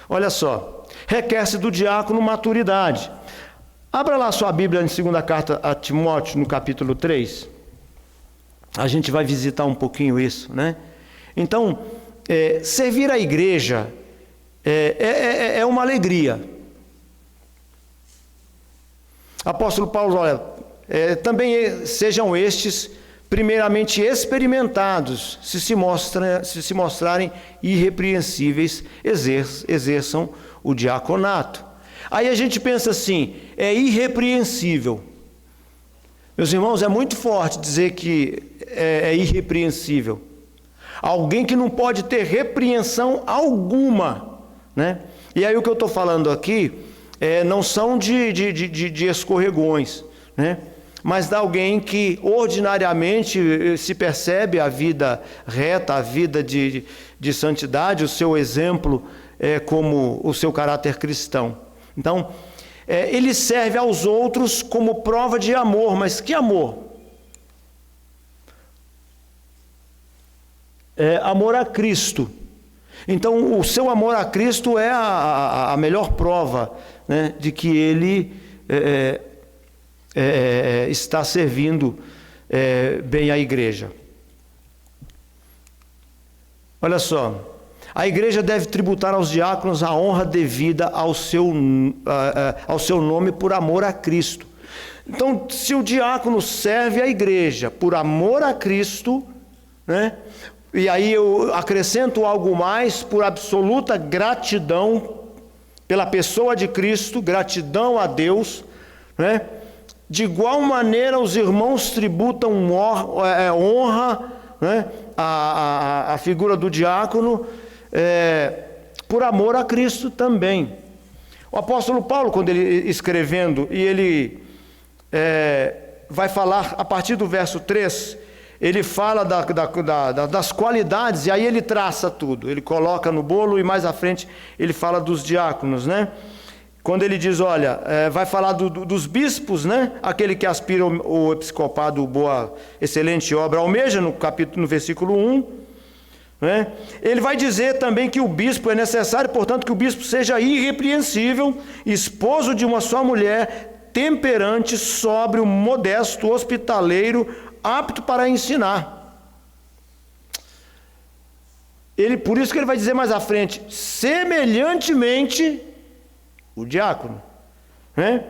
Olha só, requer-se do diácono maturidade. Abra lá sua Bíblia em 2ª carta a Timóteo, no capítulo 3. A gente vai visitar um pouquinho isso, né? Então, servir a igreja é uma alegria. Apóstolo Paulo, olha, também sejam estes primeiramente experimentados, se mostrarem irrepreensíveis, exerçam o diaconato. Aí a gente pensa assim, é irrepreensível. Meus irmãos, é muito forte dizer que é irrepreensível. Alguém que não pode ter repreensão alguma, né? E aí o que eu estou falando aqui não são de escorregões, né? Mas de alguém que ordinariamente se percebe a vida reta, a vida de santidade, o seu exemplo como o seu caráter cristão. Então, ele serve aos outros como prova de amor, mas que amor? Amor a Cristo. Então, o seu amor a Cristo é a melhor prova, né, de que ele está servindo bem a igreja. Olha só, a igreja deve tributar aos diáconos a honra devida ao seu nome por amor a Cristo. Então, se o diácono serve a igreja por amor a Cristo, né, e aí eu acrescento algo mais, por absoluta gratidão pela pessoa de Cristo, gratidão a Deus, né? De igual maneira os irmãos tributam honra, né, a figura do diácono, por amor a Cristo também. O apóstolo Paulo, quando ele escrevendo, e ele vai falar a partir do verso 3, ele fala das qualidades, e aí ele traça tudo, ele coloca no bolo, e mais à frente ele fala dos diáconos, né? Quando ele diz, olha, vai falar dos bispos, né? Aquele que aspira o episcopado, boa, excelente obra, almeja, no versículo 1, né? Ele vai dizer também que o bispo é necessário, portanto, que o bispo seja irrepreensível, esposo de uma só mulher, temperante, sóbrio, modesto, hospitaleiro, apto para ensinar. Por isso que ele vai dizer mais à frente, semelhantemente o diácono, né?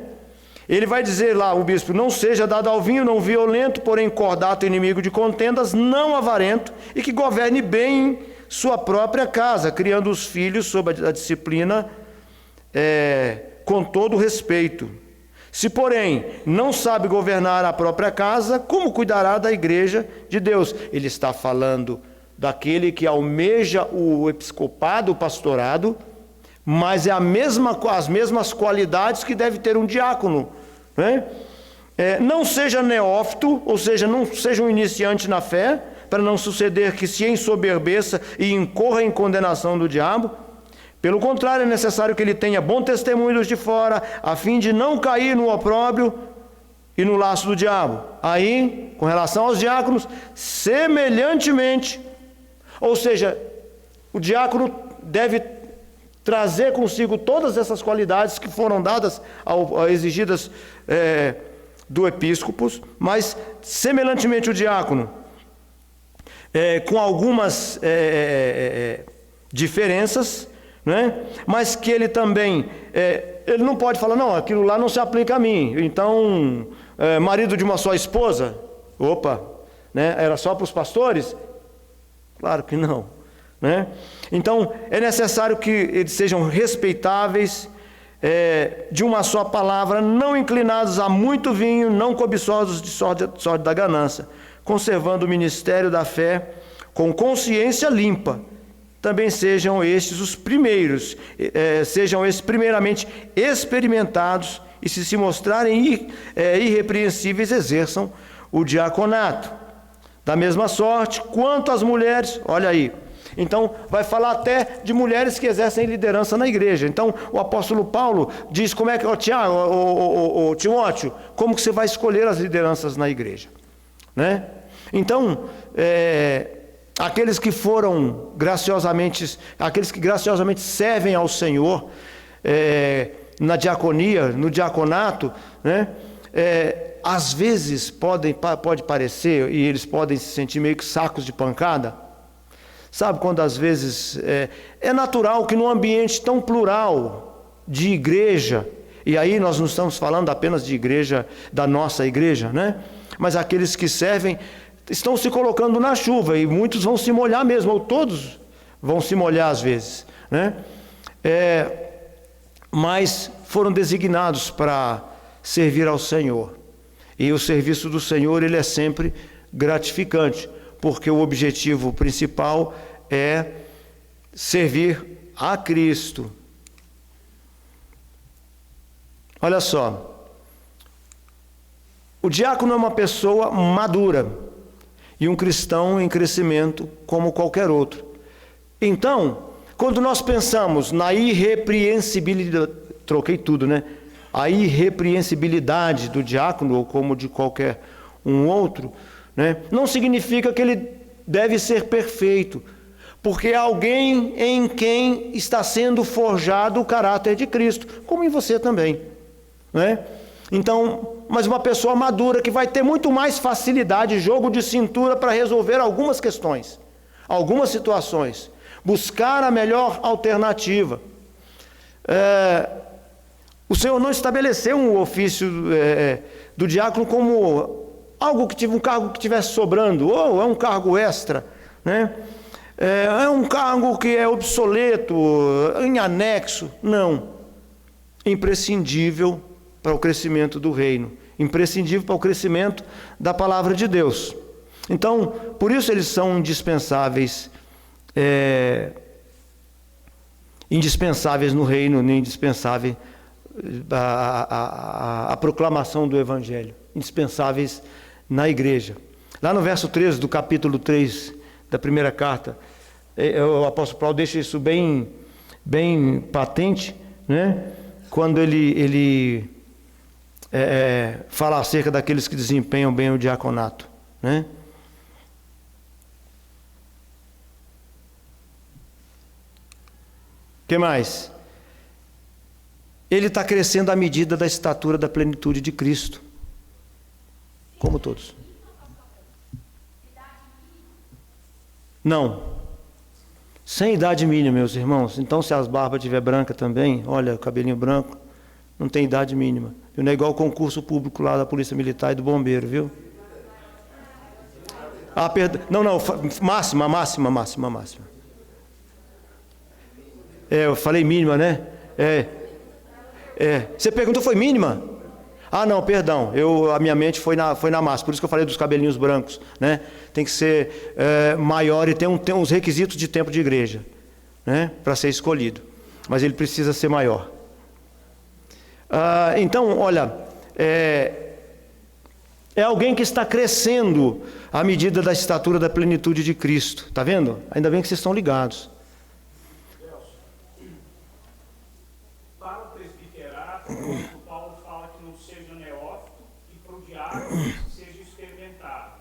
Ele vai dizer lá, o bispo, não seja dado ao vinho, não violento, porém cordato, inimigo de contendas, não avarento, e que governe bem sua própria casa, criando os filhos sob a disciplina com todo respeito. Se, porém, não sabe governar a própria casa, como cuidará da igreja de Deus? Ele está falando daquele que almeja o episcopado, o pastorado, mas as mesmas qualidades que deve ter um diácono, né? Não seja neófito, ou seja, não seja um iniciante na fé, para não suceder que se ensoberbeça e incorra em condenação do diabo. Pelo contrário, é necessário que ele tenha bom testemunho dos de fora, a fim de não cair no opróbrio e no laço do diabo. Aí, com relação aos diáconos, semelhantemente, ou seja, o diácono deve trazer consigo todas essas qualidades que foram dadas, exigidas do episcopo, mas semelhantemente o diácono, com algumas diferenças, né? Mas que ele também, ele não pode falar, não, aquilo lá não se aplica a mim. Então, marido de uma só esposa, opa, né? Era só para os pastores? Claro que não, né? Então, é necessário que eles sejam respeitáveis, de uma só palavra, não inclinados a muito vinho, não cobiçosos de sorte da ganância, conservando o ministério da fé com consciência limpa. Também sejam estes os primeiros, sejam estes primeiramente experimentados, e se mostrarem irrepreensíveis, exerçam o diaconato. Da mesma sorte, quanto às mulheres, olha aí, então vai falar até de mulheres que exercem liderança na igreja. Então o apóstolo Paulo diz como é que, Timóteo, como que você vai escolher as lideranças na igreja, né? Então, aqueles que graciosamente servem ao Senhor, na diaconia, no diaconato, né? Às vezes pode parecer, e eles podem se sentir meio que sacos de pancada. Sabe quando às vezes é natural que num ambiente tão plural de igreja, e aí nós não estamos falando apenas de igreja, da nossa igreja, né? Mas aqueles que servem estão se colocando na chuva, e muitos vão se molhar mesmo, ou todos vão se molhar às vezes, né? Mas foram designados para servir ao Senhor. E o serviço do Senhor, ele é sempre gratificante, porque o objetivo principal é servir a Cristo. Olha só, o diácono é uma pessoa madura e um cristão em crescimento como qualquer outro. Então, quando nós pensamos na irrepreensibilidade, troquei tudo, né? A irrepreensibilidade do diácono, ou como de qualquer um outro, né? Não significa que ele deve ser perfeito, porque é alguém em quem está sendo forjado o caráter de Cristo, como em você também, né? Então, mas uma pessoa madura que vai ter muito mais facilidade, jogo de cintura para resolver algumas questões, algumas situações, buscar a melhor alternativa. O Senhor não estabeleceu um ofício do diácono como algo que tive um cargo que estivesse sobrando, ou é um cargo extra, né? É um cargo que é obsoleto, em anexo. Não. Imprescindível para o crescimento do reino, imprescindível para o crescimento da palavra de Deus. Então, por isso eles são indispensáveis, indispensáveis no reino, nem indispensáveis a proclamação do Evangelho, indispensáveis na igreja. Lá no verso 13 do capítulo 3 da primeira carta, o apóstolo Paulo deixa isso bem patente, né? Quando ele fala acerca daqueles que desempenham bem o diaconato, né? O que mais? Ele está crescendo à medida da estatura da plenitude de Cristo, como todos. Não. Sem idade mínima, meus irmãos. Então, se as barbas estiver branca também, olha, o cabelinho branco, não tem idade mínima. Não é igual o concurso público lá da Polícia Militar e do Bombeiro, viu? Ah, perdão. Não, máxima. Eu falei mínima, né? Você perguntou, foi mínima? Ah, não, perdão, a minha mente foi na massa, por isso que eu falei dos cabelinhos brancos, né? Tem que ser maior e tem uns requisitos de tempo de igreja, né? Para ser escolhido, mas ele precisa ser maior. Então, olha, é alguém que está crescendo à medida da estatura da plenitude de Cristo, tá vendo? Ainda bem que vocês estão ligados. Para o presbiterato, o Paulo fala que não seja neófito e para o diácono seja experimentado.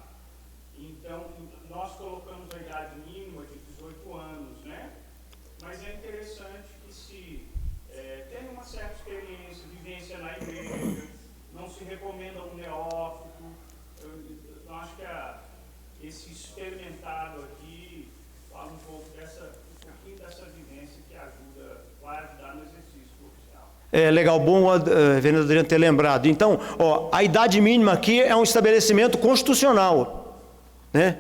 Então, nós colocamos a idade mínima de 18 anos, né? Mas é interessante que se tem uma certa experiência, vivência na igreja, não se recomenda um neófito. Eu acho que esse experimentado aqui fala um pouco dessa pouquinho dessa vivência que ajuda, vai ajudar no exercício profissional. Legal, bom o vereador Adriano ter lembrado. Então, a idade mínima aqui é um estabelecimento constitucional, né?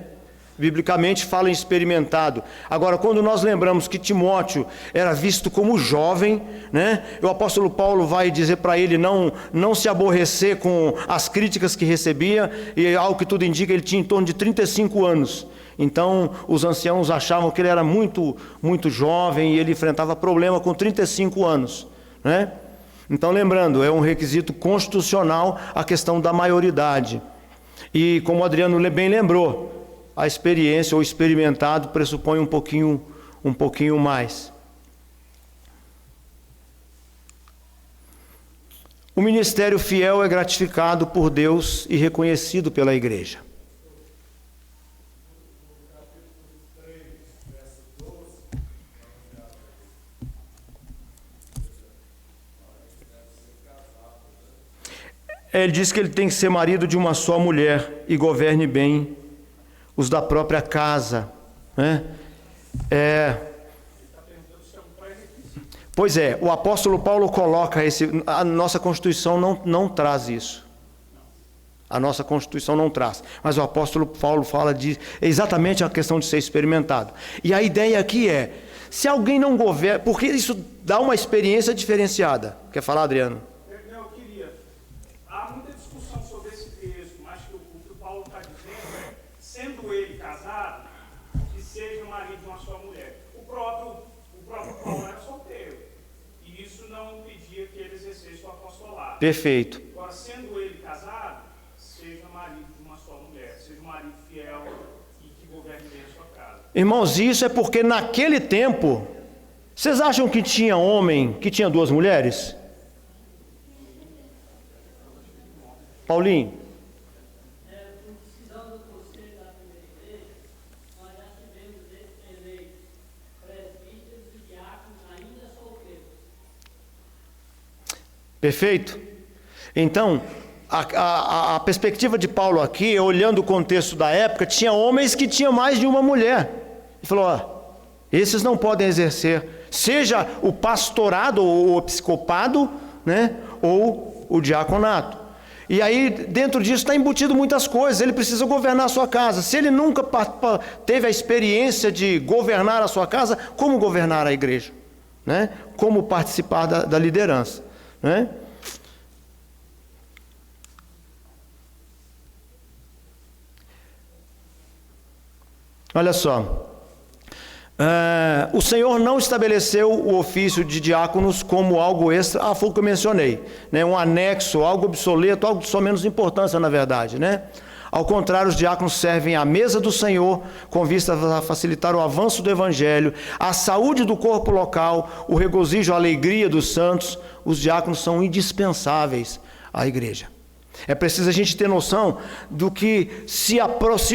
Biblicamente fala em experimentado. Agora, quando nós lembramos que Timóteo era visto como jovem, né? O apóstolo Paulo vai dizer para ele não se aborrecer com as críticas que recebia, e ao que tudo indica, ele tinha em torno de 35 anos. Então, os anciãos achavam que ele era muito, muito jovem e ele enfrentava problema com 35 anos, né? Então, lembrando, é um requisito constitucional a questão da maioridade. E como o Adriano bem lembrou, a experiência ou experimentado pressupõe um pouquinho mais. O ministério fiel é gratificado por Deus e reconhecido pela igreja. Ele diz que ele tem que ser marido de uma só mulher e governe bem os da própria casa, né? Pois é, o apóstolo Paulo coloca a nossa Constituição não traz isso. A nossa Constituição não traz. Mas o apóstolo Paulo fala de exatamente a questão de ser experimentado. E a ideia aqui se alguém não governa, porque isso dá uma experiência diferenciada. Quer falar, Adriano? Eu queria. Há muita discussão sobre esse texto, mas o que o Paulo está dizendo sendo ele casado, que seja marido de uma só mulher. O próprio Paulo era solteiro, e isso não impedia que ele exercesse o apostolado. Perfeito. Agora, sendo ele casado, seja marido de uma só mulher, seja um marido fiel e que governe bem a sua casa. Irmãos, isso é porque naquele tempo, vocês acham que tinha homem que tinha 2 mulheres? Paulinho? Perfeito? Então, a perspectiva de Paulo aqui, olhando o contexto da época, tinha homens que tinham mais de uma mulher. Ele falou, esses não podem exercer, seja o pastorado ou o episcopado, né, ou o diaconato. E aí, dentro disso, está embutido muitas coisas. Ele precisa governar a sua casa. Se ele nunca teve a experiência de governar a sua casa, como governar a igreja? Né? Como participar da liderança? Né? Olha só, o Senhor não estabeleceu o ofício de diáconos como algo extra, foi o que eu mencionei, né? Um anexo, algo obsoleto, algo de só menos importância na verdade, né? Ao contrário, os diáconos servem à mesa do Senhor, com vista a facilitar o avanço do Evangelho, a saúde do corpo local, o regozijo, a alegria dos santos. Os diáconos são indispensáveis à igreja. É preciso a gente ter noção do que, se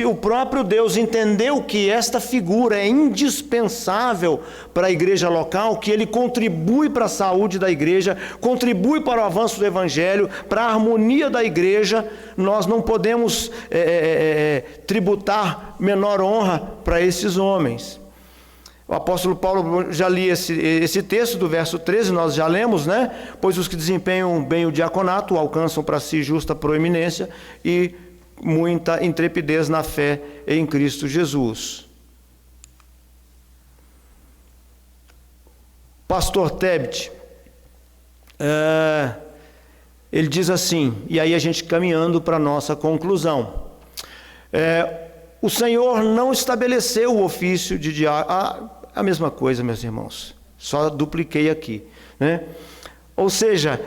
o próprio Deus entendeu que esta figura é indispensável para a igreja local, que ele contribui para a saúde da igreja, contribui para o avanço do Evangelho, para a harmonia da igreja, nós não podemos tributar menor honra para esses homens. O apóstolo Paulo já li esse texto do verso 13, nós já lemos, né? Pois os que desempenham bem o diaconato alcançam para si justa proeminência e muita intrepidez na fé em Cristo Jesus. Pastor Tebet, ele diz assim, e aí a gente caminhando para a nossa conclusão. O Senhor não estabeleceu o ofício de diácono. A mesma coisa, meus irmãos, só dupliquei aqui, né? Ou seja,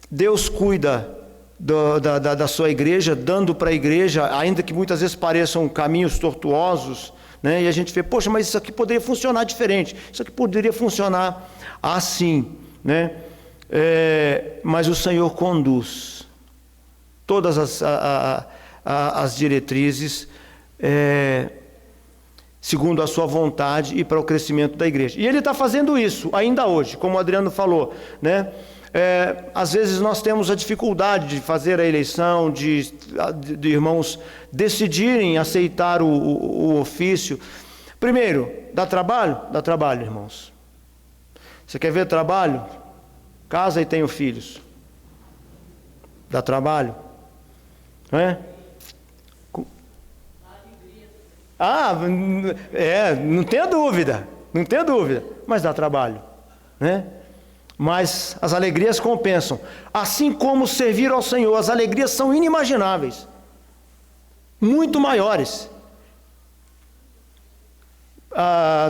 Deus cuida da sua igreja, dando para a igreja, ainda que muitas vezes pareçam caminhos tortuosos, né? E a gente vê, poxa, mas isso aqui poderia funcionar diferente, isso aqui poderia funcionar assim, né? Mas o Senhor conduz todas as diretrizes segundo a sua vontade e para o crescimento da igreja. E ele está fazendo isso ainda hoje, como o Adriano falou, né? Às vezes nós temos a dificuldade de fazer a eleição, de irmãos decidirem aceitar o ofício, Primeiro, dá trabalho? Dá trabalho, irmãos. Você quer ver trabalho? Casa e tenha filhos. Dá trabalho? Não é? Não tenha dúvida, mas dá trabalho, né? Mas as alegrias compensam. Assim como servir ao Senhor, as alegrias são inimagináveis, muito maiores.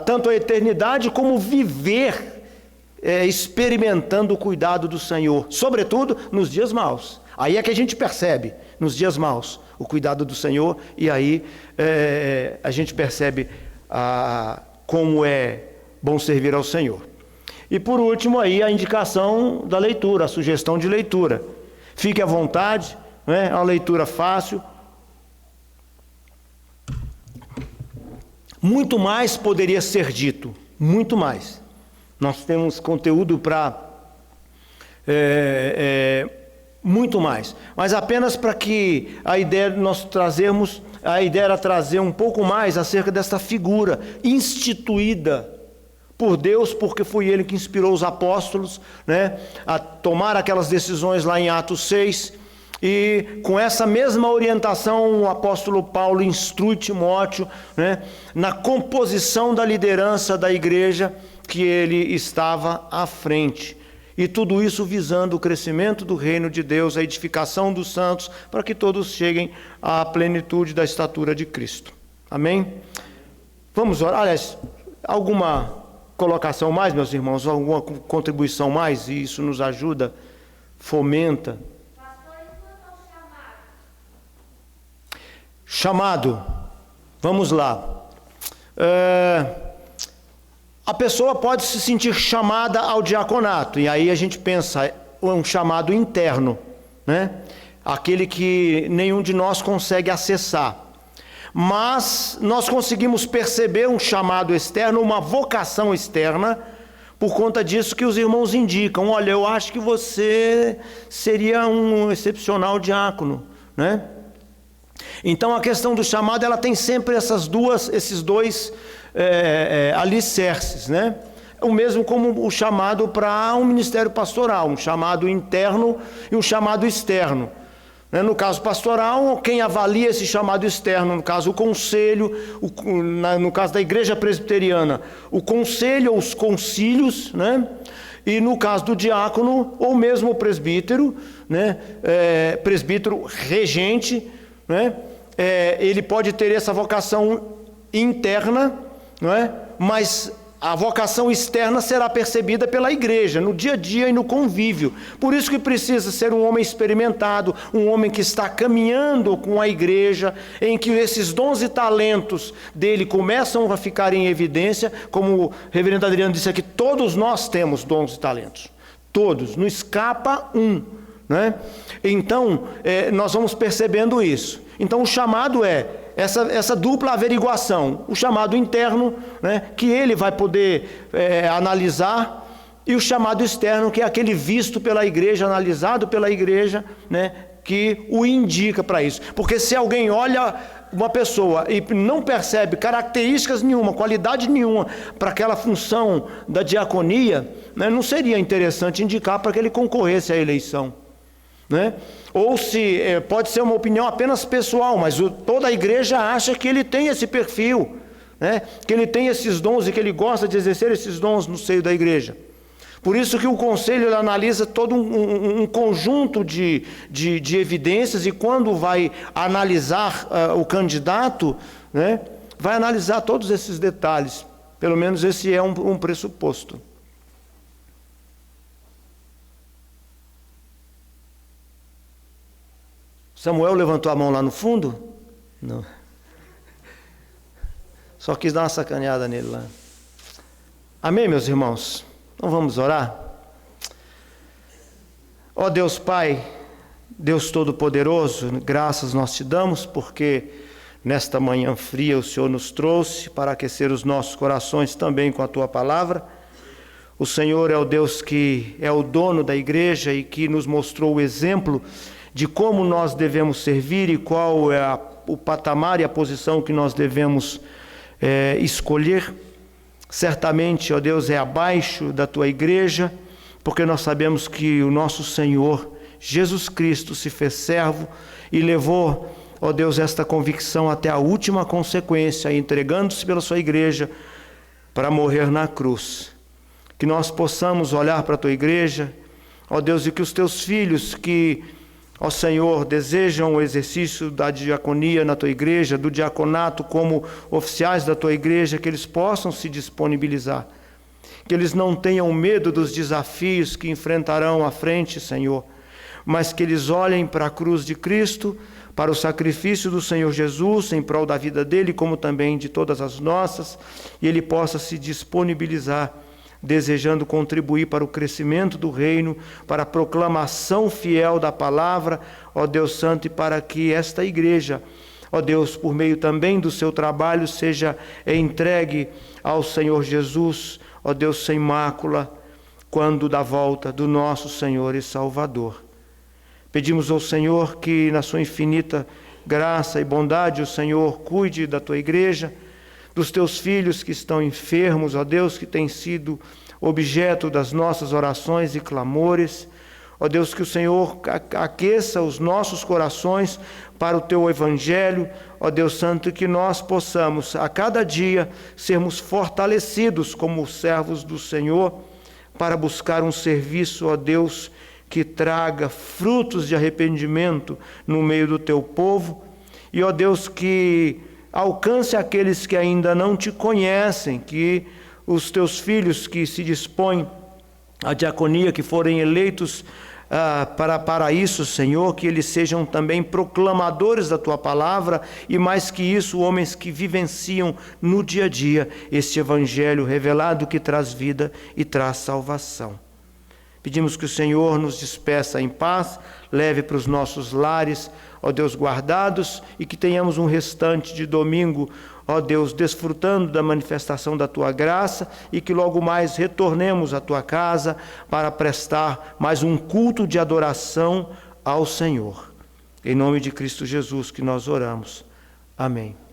Tanto a eternidade como viver experimentando o cuidado do Senhor, sobretudo nos dias maus. Aí é que a gente percebe, nos dias maus, o cuidado do Senhor, e aí a gente percebe como é bom servir ao Senhor. E por último aí a indicação da leitura, a sugestão de leitura. Fique à vontade, né? É uma leitura fácil. Muito mais poderia ser dito, muito mais. Nós temos conteúdo para muito mais, mas apenas para que a ideia era trazer um pouco mais acerca dessa figura instituída por Deus, porque foi Ele que inspirou os apóstolos, né, a tomar aquelas decisões lá em Atos 6, e com essa mesma orientação o apóstolo Paulo instrui Timóteo, né, na composição da liderança da igreja que ele estava à frente. E tudo isso visando o crescimento do reino de Deus, a edificação dos santos, para que todos cheguem à plenitude da estatura de Cristo. Amém? Vamos orar. Aliás, alguma colocação mais, meus irmãos? Alguma contribuição mais? E isso nos ajuda, fomenta. Pastor, e quanto ao chamado? Chamado. Vamos lá. A pessoa pode se sentir chamada ao diaconato, e aí a gente pensa, é um chamado interno, né? Aquele que nenhum de nós consegue acessar. Mas nós conseguimos perceber um chamado externo, uma vocação externa, por conta disso que os irmãos indicam. Olha, eu acho que você seria um excepcional diácono, né? Então a questão do chamado, ela tem sempre esses dois alicerces, né? O mesmo como o chamado para um ministério pastoral, um chamado interno e um chamado externo. No caso pastoral, quem avalia esse chamado externo, no caso o conselho, no caso da igreja presbiteriana, o conselho ou os concílios, né? E no caso do diácono, ou mesmo o presbítero, né? Presbítero regente, né? Ele pode ter essa vocação interna, não é? Mas a vocação externa será percebida pela igreja, no dia a dia e no convívio. Por isso que precisa ser um homem experimentado, um homem que está caminhando com a igreja, em que esses dons e talentos dele começam a ficar em evidência, como o reverendo Adriano disse aqui, todos nós temos dons e talentos. Todos, não escapa um, né? Então, nós vamos percebendo isso. Então, o chamado é essa dupla averiguação, o chamado interno, né, que ele vai poder analisar, e o chamado externo, que é aquele visto pela igreja, analisado pela igreja, né, que o indica para isso. Porque se alguém olha uma pessoa e não percebe características nenhuma, qualidade nenhuma para aquela função da diaconia, né, não seria interessante indicar para que ele concorresse à eleição, né? Ou se pode ser uma opinião apenas pessoal, mas toda a igreja acha que ele tem esse perfil, né? Que ele tem esses dons e que ele gosta de exercer esses dons no seio da igreja. Por isso que o conselho analisa todo um conjunto de evidências, e quando vai analisar o candidato, né, vai analisar todos esses detalhes. Pelo menos esse é um pressuposto. Samuel levantou a mão lá no fundo? Não. Só quis dar uma sacaneada nele lá. Amém, meus irmãos? Então vamos orar? Ó Deus Pai, Deus Todo-Poderoso, graças nós te damos, porque nesta manhã fria o Senhor nos trouxe para aquecer os nossos corações também com a Tua palavra. O Senhor é o Deus que é o dono da igreja e que nos mostrou o exemplo de como nós devemos servir e qual é o patamar e a posição que nós devemos escolher. Certamente, ó Deus, é abaixo da tua igreja, porque nós sabemos que o nosso Senhor Jesus Cristo se fez servo e levou, ó Deus, esta convicção até a última consequência, entregando-se pela sua igreja para morrer na cruz. Que nós possamos olhar para a tua igreja, ó Deus, e que os teus filhos que, ó Senhor, desejam o exercício da diaconia na tua igreja, do diaconato como oficiais da tua igreja, que eles possam se disponibilizar, que eles não tenham medo dos desafios que enfrentarão à frente, Senhor, mas que eles olhem para a cruz de Cristo, para o sacrifício do Senhor Jesus em prol da vida dele, como também de todas as nossas, e ele possa se disponibilizar, desejando contribuir para o crescimento do reino, para a proclamação fiel da palavra, ó Deus Santo, e para que esta igreja, ó Deus, por meio também do seu trabalho, seja entregue ao Senhor Jesus, ó Deus, sem mácula, quando da volta do nosso Senhor e Salvador. Pedimos ao Senhor que, na sua infinita graça e bondade, o Senhor cuide da tua igreja, dos teus filhos que estão enfermos, ó Deus, que têm sido objeto das nossas orações e clamores. Ó Deus, que o Senhor aqueça os nossos corações para o teu evangelho, ó Deus Santo, e que nós possamos a cada dia sermos fortalecidos como servos do Senhor para buscar um serviço, ó Deus, que traga frutos de arrependimento no meio do teu povo, e ó Deus, que alcance aqueles que ainda não te conhecem, que os teus filhos que se dispõem à diaconia, que forem eleitos para isso, Senhor, que eles sejam também proclamadores da tua palavra, e mais que isso, homens que vivenciam no dia a dia este evangelho revelado que traz vida e traz salvação. Pedimos que o Senhor nos despeça em paz, leve para os nossos lares, ó Deus, guardados, e que tenhamos um restante de domingo, ó Deus, desfrutando da manifestação da tua graça, e que logo mais retornemos à tua casa para prestar mais um culto de adoração ao Senhor. Em nome de Cristo Jesus que nós oramos. Amém.